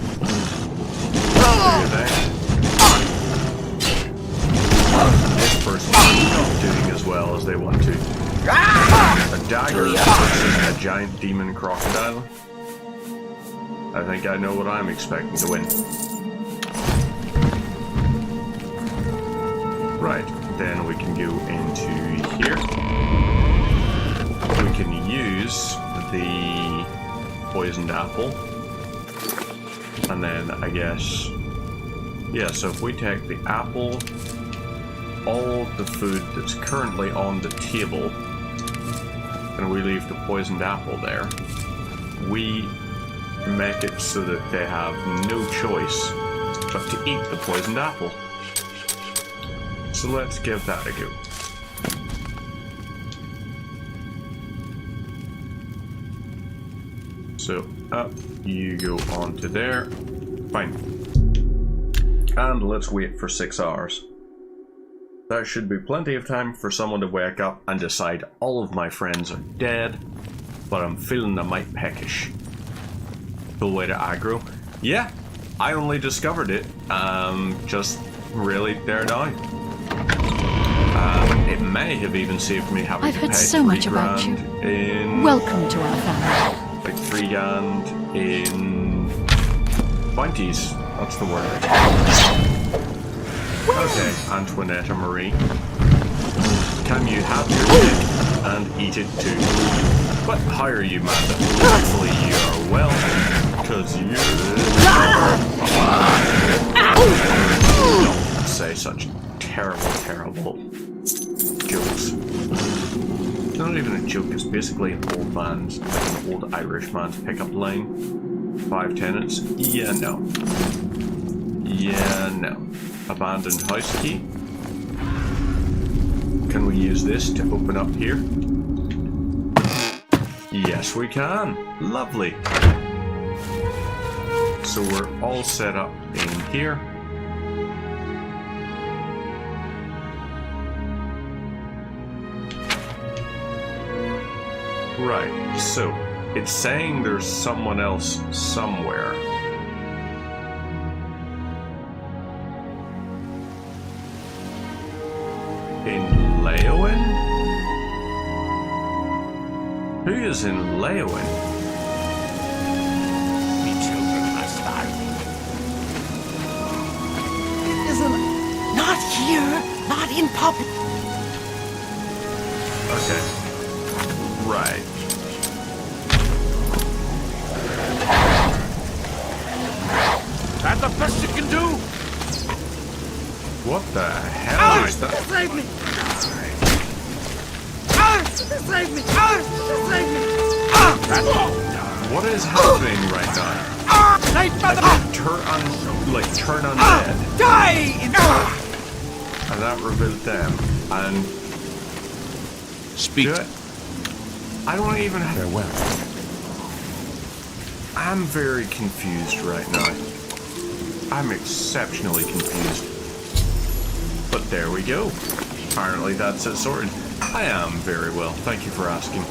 This person is not doing as well as they want to. A dagger versus a giant demon crocodile. I think I know what I'm expecting to win. Right. then we can go into here. We can use the poisoned apple. And then I guess, yeah, so if we take the apple, all the food that's currently on the table, and we leave the poisoned apple there, we make it so that they have no choice but to eat the poisoned apple. So let's give that a go. So up you go onto there. Fine. And let's wait for 6 hours. That should be plenty of time for someone to wake up and decide all of my friends are dead, but I'm feeling a mite peckish. Cool way to aggro. Yeah, I only discovered it just really there now. It may have even saved me having I've to heard pay so much about you. in Welcome to our family. like 3 grand in bounties. That's the word. Okay, Antoinette Marie. Can you have your cake and eat it too? But how are you, man? Hopefully you are well, because you're... Don't say such terrible, terrible jokes. It's not even a joke, it's basically an old man's, like an old Irish man's pickup line. 5 tenants? Yeah, no. Yeah, no. Abandoned house key. Can we use this to open up here? Yes, we can. Lovely. So we're all set up in here. Right, so it's saying there's someone else somewhere. In Leowen? Who is in Leowen? Me children are starving. It isn't. Not here. Not in public. Okay. Right. That the best you can do? What the hell is that? Save me! Save me! Save me! What is happening right now? I turn undead. Die! And that revealed them. And Speak. do it. I don't even have... Farewell. I'm very confused right now. I'm exceptionally confused. But there we go. Apparently that's it sorted. I am very well, thank you for asking.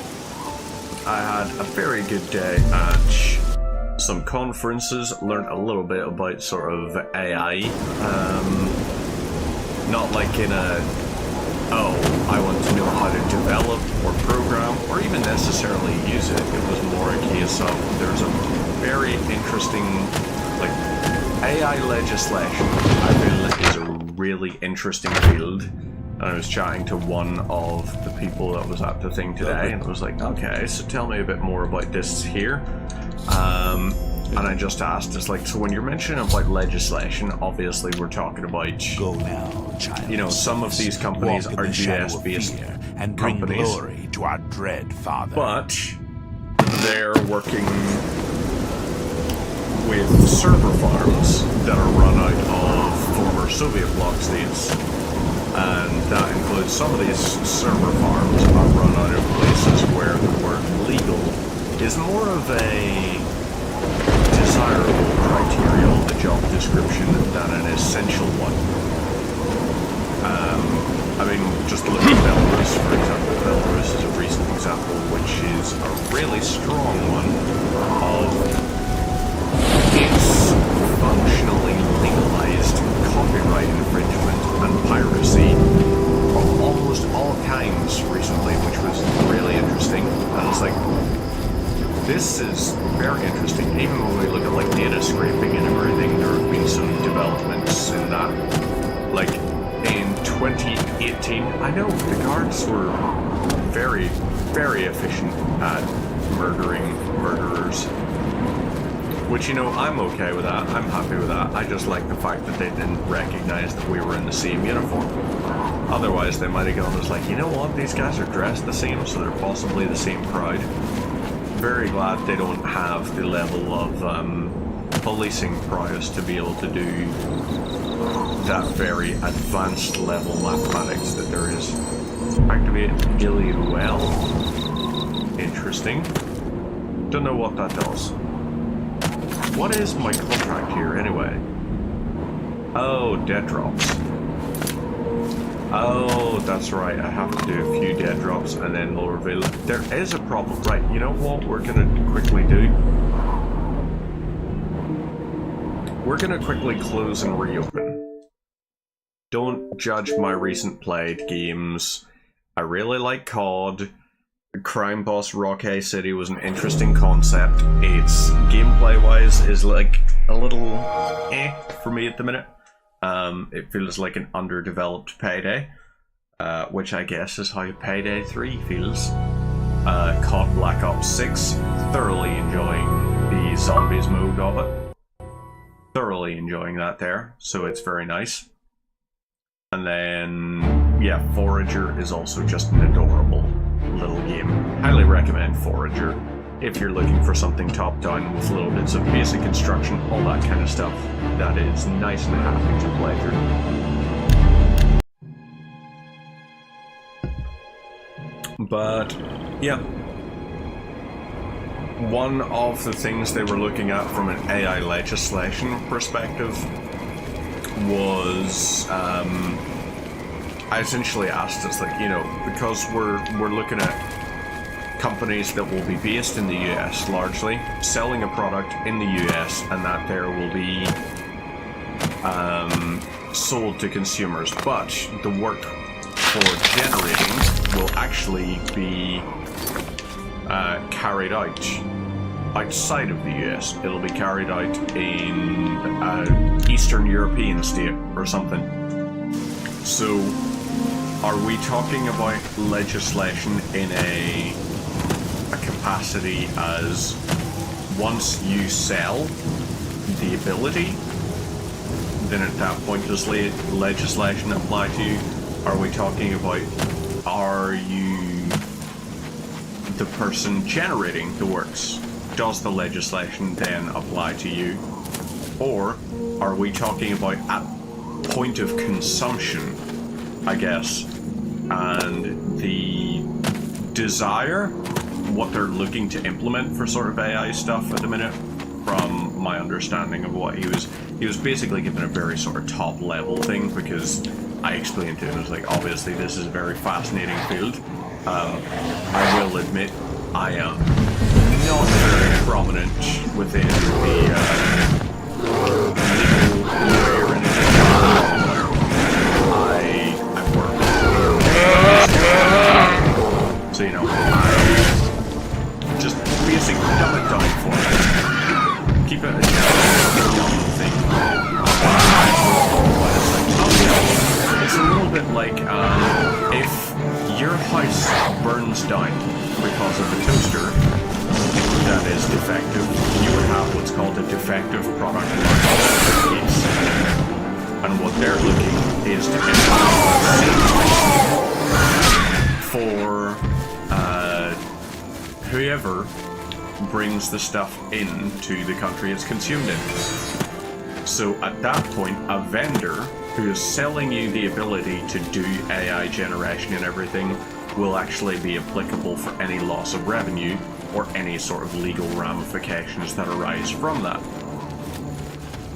I had a very good day at some conferences, learned a little bit about sort of AI. Not like in a, oh, I want to know how to develop or program or even necessarily use it. It was more a case of there's a very interesting, like, AI legislation, I feel, is a really interesting field. And I was chatting to one of the people that was at the thing today, and it was like, okay, so tell me a bit more about this here. And I just asked, it's like, so when you're mentioning about legislation, obviously we're talking about, Go now, child. you know, some of these companies Walk in are the shadow of US-based fear and bring companies, glory to our dread father. but they're working with server farms that are run out of former Soviet bloc states. And that includes some of these server farms are run out of places where the word legal is more of a desirable criteria on the job description than an essential one. I mean, just look at Belarus, for example. Belarus is a recent example, which is a really strong one of its functionally legalized copyright infringement and piracy of almost all kinds recently, which was really interesting. And it's like, this is very interesting. Even when we look at like data scraping and everything, there have been some developments in that. Like, in 2018. I know the guards were very, very efficient at murdering murderers. Which, you know, I'm okay with that. I'm happy with that. I just like the fact that they didn't recognize that we were in the same uniform. Otherwise, they might have gone as like, you know what, these guys are dressed the same, so they're possibly the same crowd. Very glad they don't have the level of policing prowess to be able to do that very advanced level mathematics that there is. Activate Gilead Well. Interesting. Don't know what that does. What is my contract here, anyway? Oh, dead drops. Oh, that's right. I have to do a few dead drops and then they'll reveal it. There is a problem. Right, you know what we're going to quickly do? We're going to quickly close and reopen. Don't judge my recent played games. I really like COD. Crime Boss Rockay City was an interesting concept. Its gameplay-wise is like a little for me at the minute. It feels like an underdeveloped Payday, which I guess is how Payday 3 feels. COD Black Ops 6, thoroughly enjoying the zombies mode of it. Thoroughly enjoying that there, so it's very nice. And then, yeah, Forager is also just an adorable little game. Highly recommend Forager if you're looking for something top-down with little bits of basic instruction, all that kind of stuff. That is nice and happy to play through. But, yeah. One of the things they were looking at from an AI legislation perspective was, I essentially asked us, like, you know, because we're looking at companies that will be based in the US largely, selling a product in the US, and that there will be sold to consumers, but the work for generating will actually be carried out outside of the US. It'll be carried out in an Eastern European state or something. So, are we talking about legislation in a capacity as once you sell the ability, then at that point does legislation apply to you? Are we talking about, are you the person generating the works? Does the legislation then apply to you? Or are we talking about at point of consumption, I guess, and the desire, what they're looking to implement for sort of AI stuff at the minute, from my understanding of what he was basically given a very sort of top level thing, because I explained to him, I was like, obviously this is a very fascinating field. I will admit, I am not very prominent within the legal lawyer and I work so, you know, I just basically dumb it down for it. Keep it a general thing. It's a little bit like if your house burns down because of a toaster that is defective, you would have what's called a defective product case. And what they're looking is to for whoever brings the stuff into the country it's consumed in. So at that point, a vendor who is selling you the ability to do AI generation and everything will actually be applicable for any loss of revenue or any sort of legal ramifications that arise from that.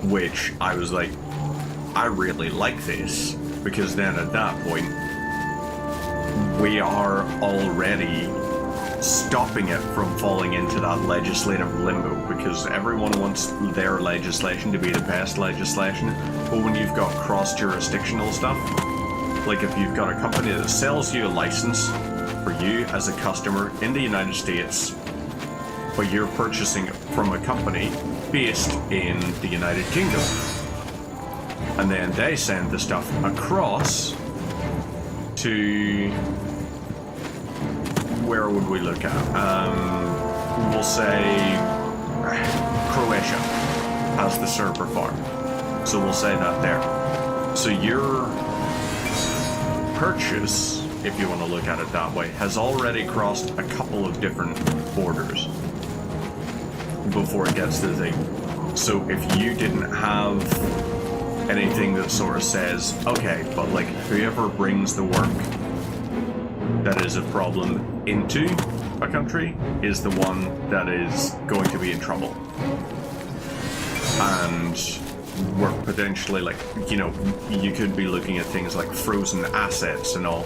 Which I was like, I really like this, because then at that point, we are already stopping it from falling into that legislative limbo, because everyone wants their legislation to be the best legislation, but when you've got cross-jurisdictional stuff, like if you've got a company that sells you a license for you as a customer in the United States, but you're purchasing it from a company based in the United Kingdom, And then they send the stuff across to... Where would we look at? We'll say Croatia has the server farm. So we'll say that there. So your purchase, if you want to look at it that way, has already crossed a couple of different borders before it gets to the thing. So if you didn't have anything that sort of says, okay, but like whoever brings the work that is a problem into a country is the one that is going to be in trouble. And we're potentially like, you know, you could be looking at things like frozen assets and all.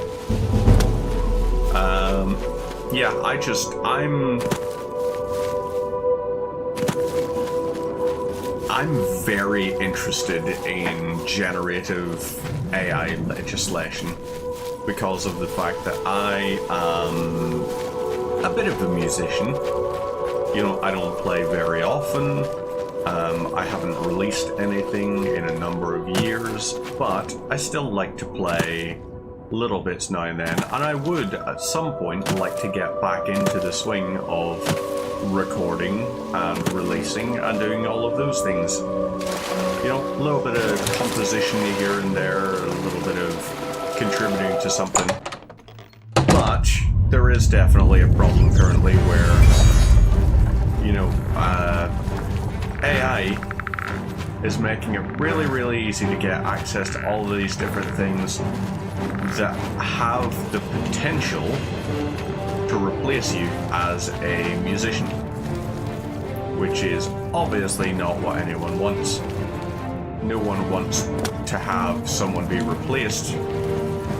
Yeah, I'm very interested in generative AI legislation because of the fact that I am a bit of a musician. You know, I don't play very often. I haven't released anything in a number of years, but I still like to play little bits now and then, and I would at some point like to get back into the swing of recording and releasing and doing all of those things. You know, a little bit of composition here and there, a little bit of contributing to something. But there is definitely a problem currently where, you know, AI is making it really, really easy to get access to all of these different things that have the potential to replace you as a musician, which is obviously not what anyone wants. No one wants to have someone be replaced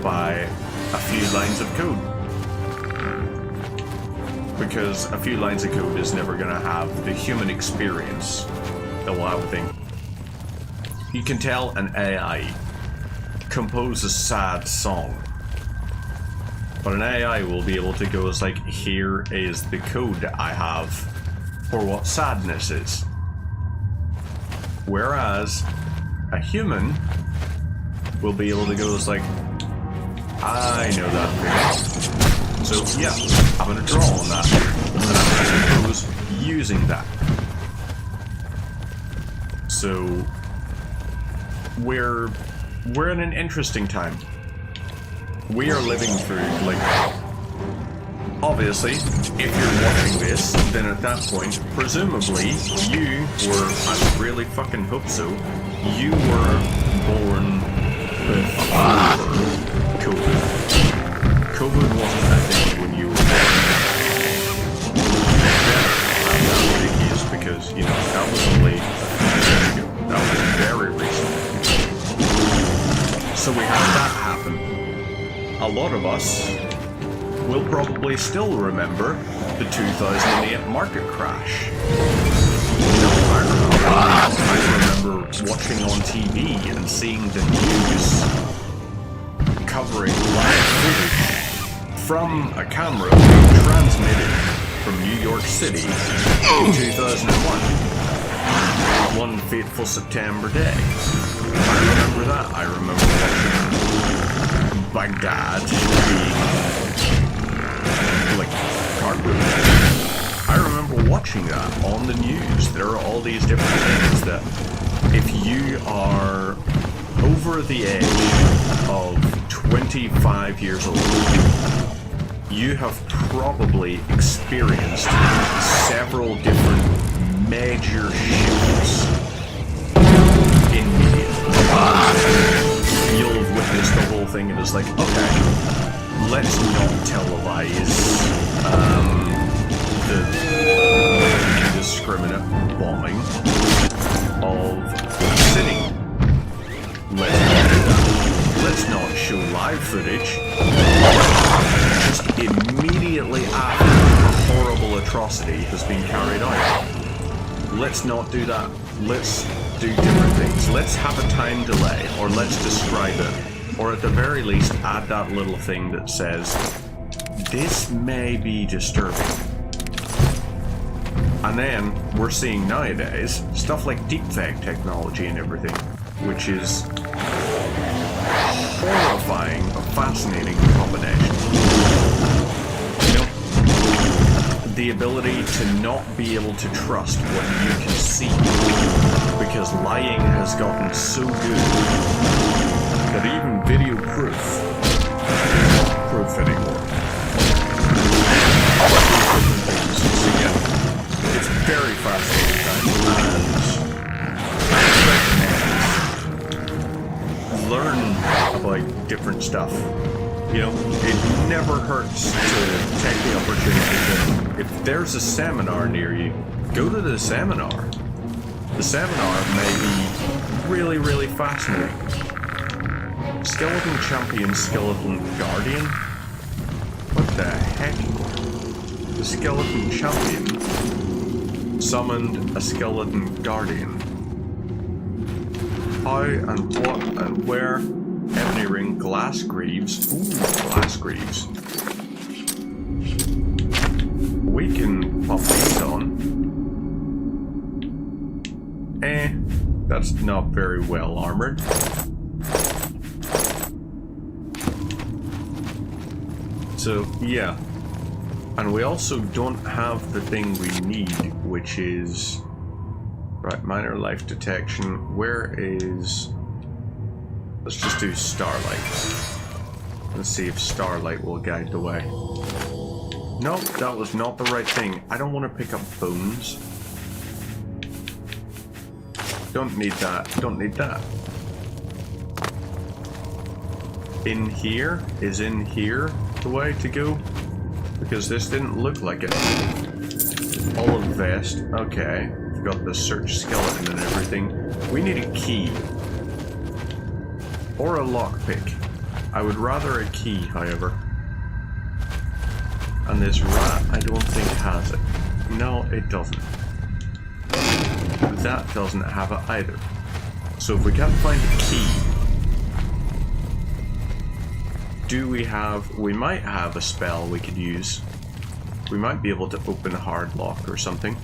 by a few lines of code, because a few lines of code is never going to have the human experience that will have a thing. You can tell an AI compose a sad song, but an AI will be able to go as like, here is the code I have for what sadness is. Whereas a human will be able to go as like, I know that feeling. So yeah, I'm gonna draw on that, and I'm gonna compose using that. So we're in an interesting time. We are living through, like, obviously, if you're watching this, then at that point, presumably, you were, I really fucking hope so, you were born before COVID. COVID wasn't a thing when you were born. And that ridiculous because, you know, that was only that was very recent. So we had that happen. A lot of us will probably still remember the 2008 market crash. I remember watching on TV and seeing the news covering live footage from a camera transmitted from New York City in 2001. One fateful September day. I remember that. I remember watching Baghdad being, like, carpet. I remember watching that on the news. There are all these different things that if you are over the age of 25 years old, you have probably experienced several different major shifts in media. You'll have witnessed the whole thing and it's like, okay, let's not televise the indiscriminate bombing of a city. Let's not do that. Let's not show live footage just immediately after a horrible atrocity has been carried out. Let's not do that. Let's do different things. Let's have a time delay, or let's describe it, or at the very least add that little thing that says, this may be disturbing. And then we're seeing nowadays stuff like deepfake technology and everything, which is horrifying but fascinating combination. You know, the ability to not be able to trust what you can see, because lying has gotten so good that even video proof is not proof anymore. So yeah, it's very fascinating, guys, and learn about different stuff. You know, it never hurts to take the opportunity to, if there's a seminar near you, go to the seminar. The seminar may be really, really fascinating. Skeleton Champion, Skeleton Guardian? What the heck? The Skeleton Champion summoned a Skeleton Guardian. How and what and where? Ebony Ring, Glass Greaves. Ooh, Glass Greaves. We can pop these on. That's not very well armored. So, yeah. And we also don't have the thing we need, which is... Right, minor life detection. Where is... Let's just do Starlight. Let's see if Starlight will guide the way. Nope, that was not the right thing. I don't want to pick up bones. Don't need that. Don't need that. In here? Is in here the way to go? Because this didn't look like it. Olive vest. Okay. We've got the search skeleton and everything. We need a key. Or a lockpick. I would rather a key, however. And this rat, I don't think has it. No, it doesn't. That doesn't have it either. So if we can't find a key, do we have... We might have a spell we could use. We might be able to open a hard lock or something.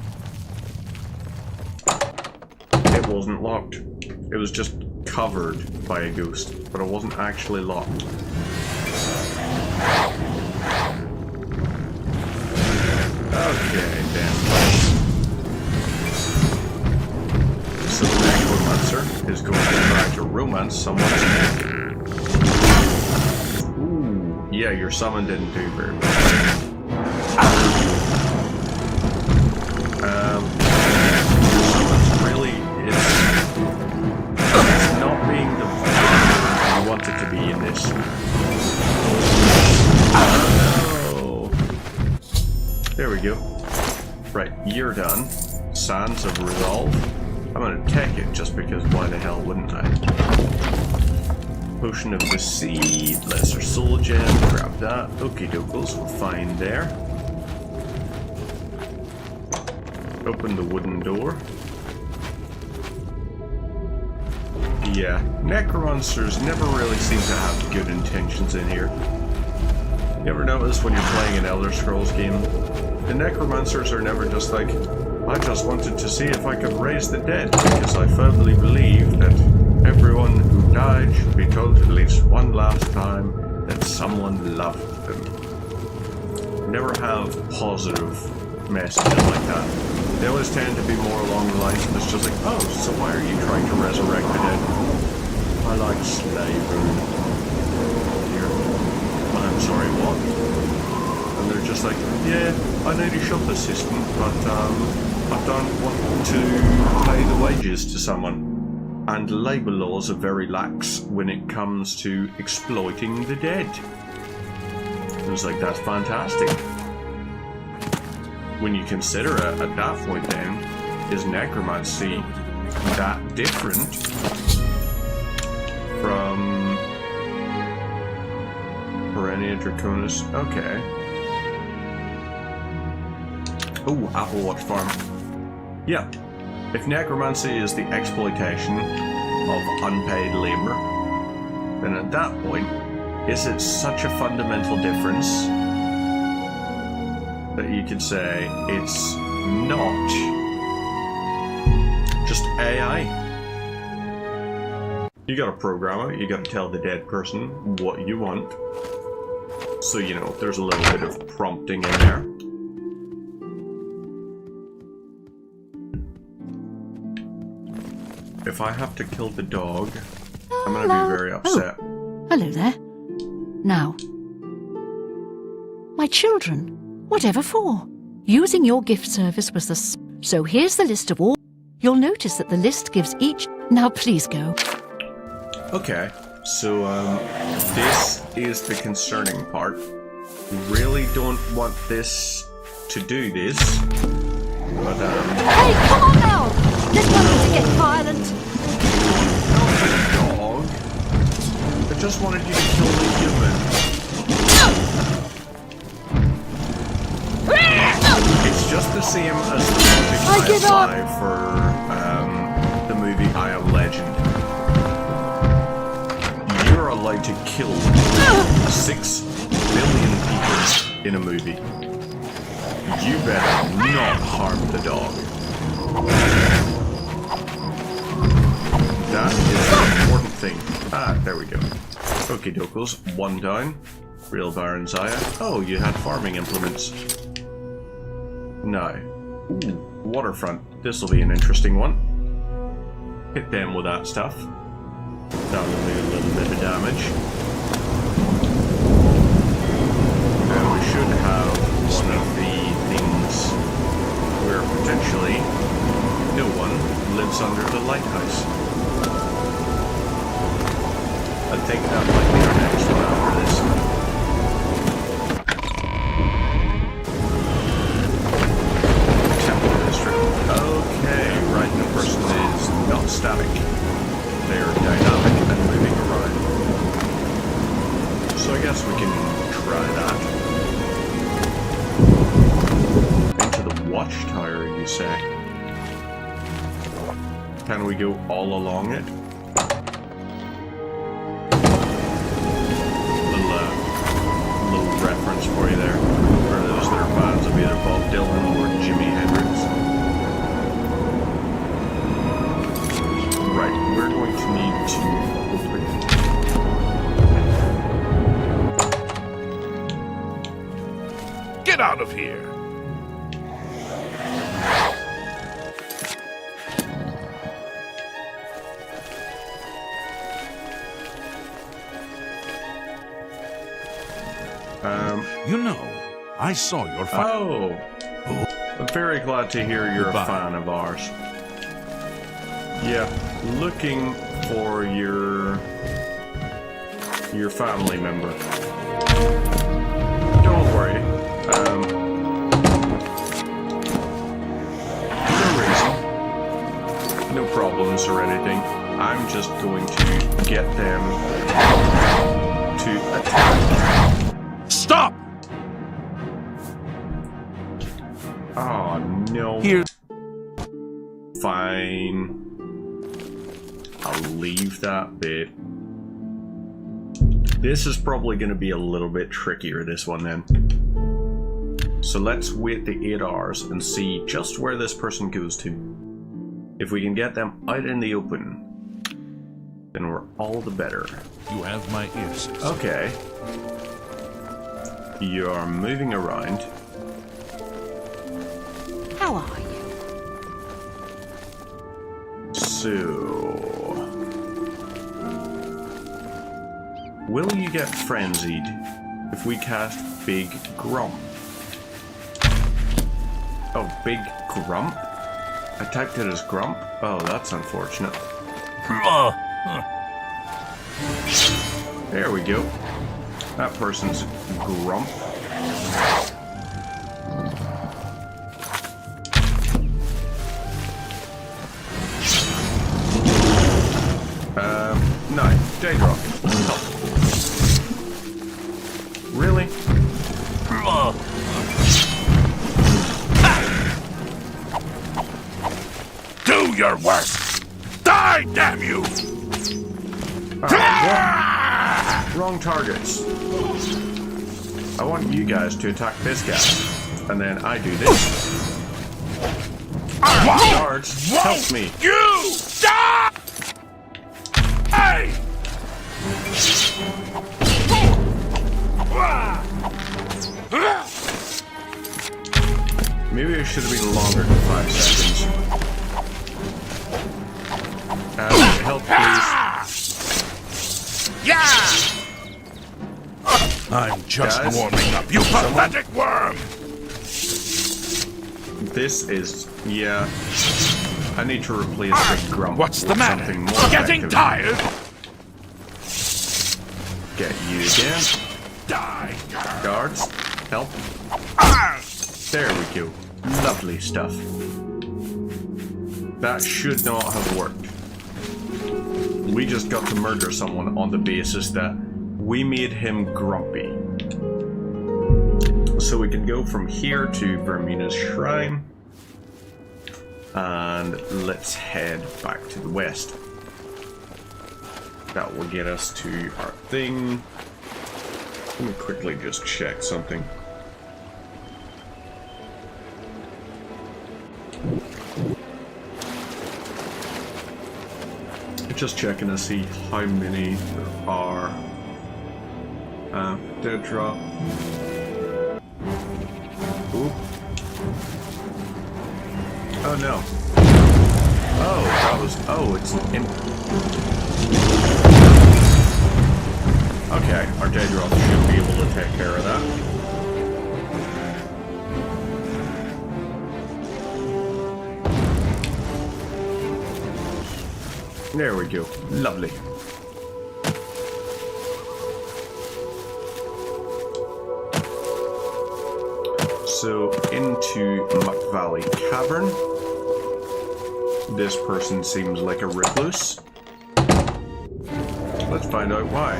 It wasn't locked. It was just covered by a ghost, but it wasn't actually locked. Okay, then. So the necromancer is going to try to romance someone's neck. Ooh, yeah, your summon didn't do very well. Your summon's really, it's not being the you want it to be in this. Oh. There we go. Right, you're done. Sands of Resolve. I'm gonna take it just because why the hell wouldn't I? Potion of the Seed, Lesser Soul Gem, grab that. Okie dokes, we're fine there. Open the wooden door. Yeah, necromancers never really seem to have good intentions in here. You ever notice when you're playing an Elder Scrolls game, the necromancers are never just like, I just wanted to see if I could raise the dead, because I firmly believe that everyone who died should be told at least one last time that someone loved them. Never have positive messages like that. They always tend to be more along the lines of it's just like, oh, so why are you trying to resurrect the dead? I like slavery. Here. I'm sorry, what? And they're just like, yeah, I know you shot the system, but I don't want to pay the wages to someone. And labour laws are very lax when it comes to exploiting the dead. It was like, that's fantastic. When you consider it at that point then, is necromancy that different from Perennia Draconis? Okay. Oh, Apple Watch Farm. Yeah. If necromancy is the exploitation of unpaid labor, then at that point, is it such a fundamental difference that you could say it's not just AI? You gotta program it, you gotta tell the dead person what you want. So, you know, there's a little bit of prompting in there. If I have to kill the dog, I'm gonna be very upset. Oh, hello there. Now, my children, whatever for? Using your gift service was the... So here's the list of all... You'll notice that the list gives each... Now please go. Okay, so this is the concerning part. Really don't want this to do this, but Hey, come on now! There's no need to get violent. dog. I just wanted you to kill the human. It's just the same as the logic I give up. apply for the movie I Am Legend. You're allowed to kill 6 billion people in a movie. You better not harm the dog. That is an important thing. Ah, there we go. Okie dokos, 1 down. Real Baron Zaya. Oh, you had farming implements. Now, ooh, waterfront. This'll be an interesting one. Hit them with that stuff. That'll do a little bit of damage. And we should have one of the things where potentially no one lives under the lighthouse. I think that might be our next one after this. Temple District. Okay, right, the person is not static. They are dynamic and moving around. So I guess we can try that. Into the watchtower, you say? Can we go all along it? Little reference for you there. For those that are fans of either Bob Dylan or Jimi Hendrix. Right, we're going to need to open. Get out of here! You know, I saw your fire. Oh! I'm very glad to hear you're Goodbye. a fan of ours. Yeah, looking for your family member. Don't worry. No reason. No problems or anything. I'm just going to get them to attack. Stop! Oh no. Here. Fine. I'll leave that bit. This is probably going to be a little bit trickier, this one then. So let's wait the 8 hours and see just where this person goes to. If we can get them out in the open, then we're all the better. You have my ears. Okay. You are moving around. How are you? So, will you get frenzied if we cast Big Grump? Oh, Big Grump? I typed it as Grump? Oh, that's unfortunate. There we go. That person's Grump. No, Daedrock. Help. Really? Do your worst! Die, damn you! Wrong targets. I want you guys to attack this guy. And then I do this. Guards, help me. You die! Hey! Maybe it should have been longer than 5 seconds. Help, please. I'm just Guys? warming up, you pathetic worm! This is... yeah. I need to replace the grump What's the with matter? something more Getting effective. tired? Get you again. Die! Guards, help. There we go. Lovely stuff. That should not have worked. We just got to murder someone on the basis that we made him grumpy. So we can go from here to Vermina's Shrine. And let's head back to the west. That will get us to our thing. Let me quickly just check something. Just checking to see how many there are. Dead drop. Ooh. Oh no. Oh, that was. Oh, it's an imp. Okay, our dead drop should be able to take care of that. There we go. Lovely. So, into Muck Valley Cavern. This person seems like a recluse. Let's find out why.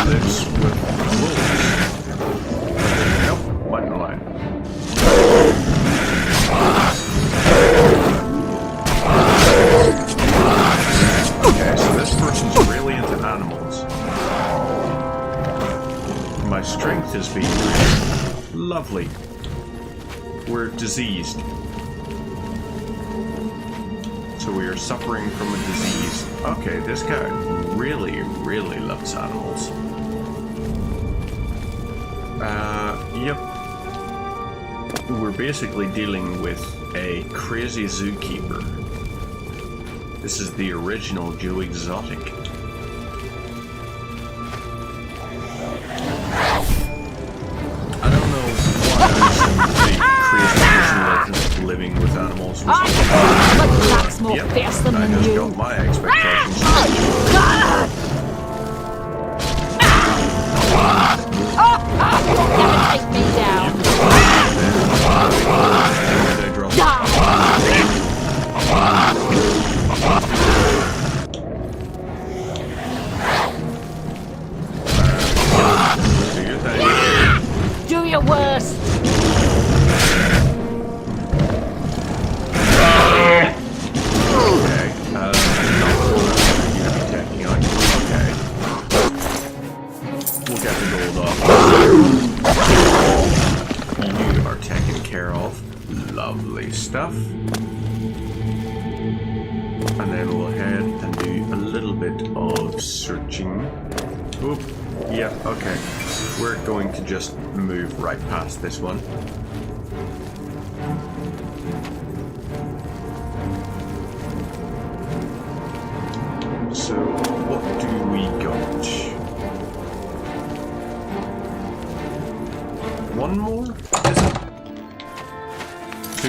Lives with wolves. Nope, button line. Okay, so this person's really into animals. My strength is being reached. Lovely. We're diseased. So we are suffering from a disease. Okay, this guy really, really loves animals. Yep. We're basically dealing with a crazy zookeeper. This is the original Joe Exotic. I don't know why the crazy person living with animals was. But that's more Yep, fearsome I than just you. got my expectations. Never take me down. They drop. Do your thing. Do your worst. Okay. Not you be taking on. Okay. We'll get the gold off. You are taken care of. Lovely stuff. And then we'll head and do a little bit of searching. Oop. Yeah, okay. We're going to just move right past this one. So, what do we got? One more? Is it?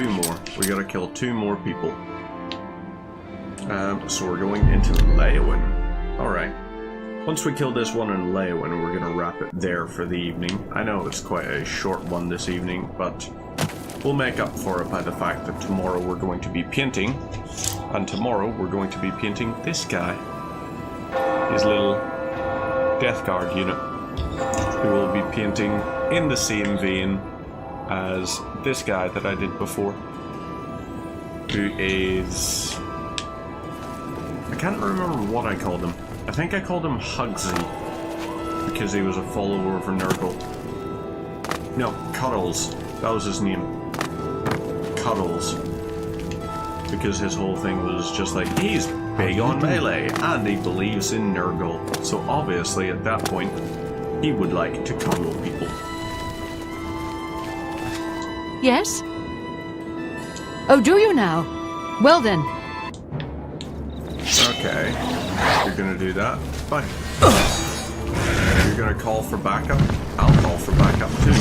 2 more. We gotta kill 2 more people. So we're going into Leyawen. Alright. Once we kill this one in Leyawen, we're gonna wrap it there for the evening. I know it's quite a short one this evening, but we'll make up for it by the fact that tomorrow we're going to be painting. And tomorrow we're going to be painting this guy. His little Death Guard unit. Who will be painting in the same vein as this guy that I did before. Who is... I can't remember what I called him. I think I called him Hugsy. Because he was a follower of Nurgle. No, Cuddles. That was his name. Cuddles. because his whole thing was just like, he's big on melee and he believes in Nurgle. So obviously at that point, he would like to cuddle people. Yes? Oh, do you now? Well then. Okay, you're gonna do that. Fine. You're gonna call for backup. I'll call for backup too.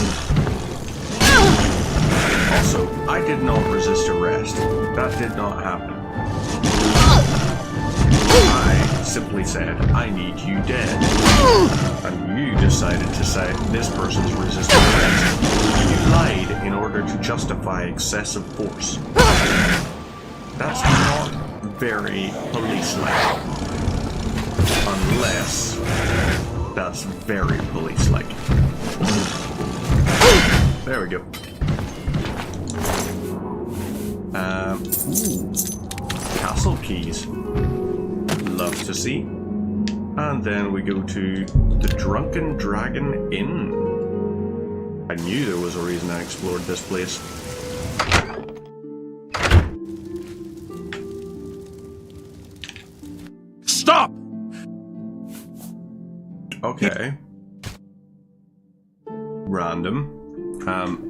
Also, I did not resist arrest. That did not happen. I simply said, I need you dead. And you decided to say, this person's resisting arrest. You lied in order to justify excessive force. That's not very police-like. Unless that's very police-like. There we go. Ooh. Castle keys. Love to see. And then we go to the Drunken Dragon Inn. I knew there was a reason I explored this place. Stop! Okay. Random.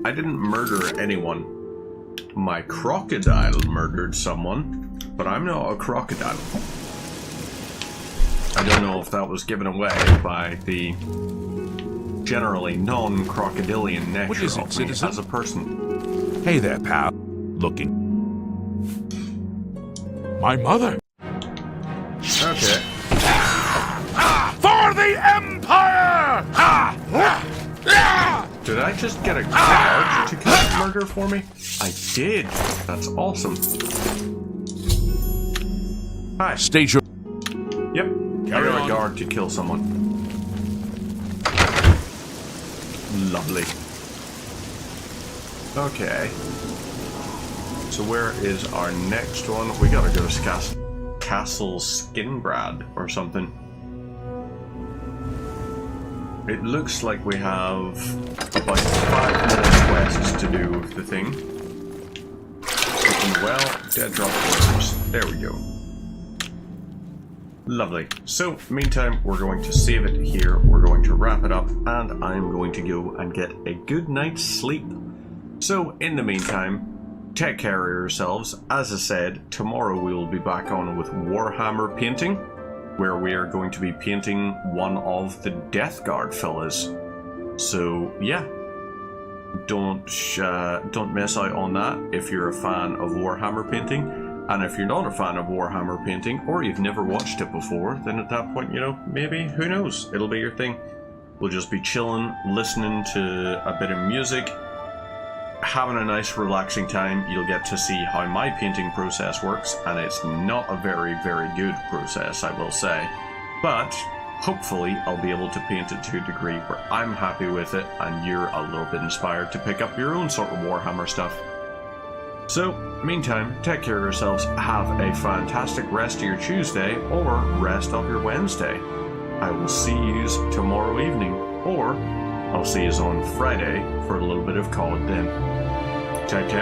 I didn't murder anyone. My crocodile murdered someone, but I'm not a crocodile. I don't know if that was given away by the generally non-crocodilian nature What is it, of me citizen? as a person. Hey there, pal. Looking. My mother! Okay. For the Empire! Did I just get a guard to commit murder for me? I did. That's awesome. Hi. State your... Yep. I Carry got on. a guard to kill someone. Lovely. Okay. So where is our next one? We gotta go to Castle Skinbrad or something. It looks like we have about 5 more quests to do with the thing. Open the well, dead drop orders. There we go. Lovely. So, meantime, we're going to save it here. We're going to wrap it up, and I'm going to go and get a good night's sleep. So, in the meantime, take care of yourselves. As I said, tomorrow we will be back on with Warhammer painting, where we are going to be painting one of the Death Guard fellas. So, yeah. Don't miss out on that if you're a fan of Warhammer painting. And if you're not a fan of Warhammer painting, or you've never watched it before, then at that point, you know, maybe, who knows, it'll be your thing. We'll just be chilling, listening to a bit of music, having a nice relaxing time. You'll get to see how my painting process works, and it's not a very, very good process, I will say. But hopefully I'll be able to paint it to a degree where I'm happy with it, and you're a little bit inspired to pick up your own sort of Warhammer stuff. So, meantime, take care of yourselves, have a fantastic rest of your Tuesday, or rest of your Wednesday. I will see yous tomorrow evening, or I'll see yous on Friday for a little bit of COD then. Take care.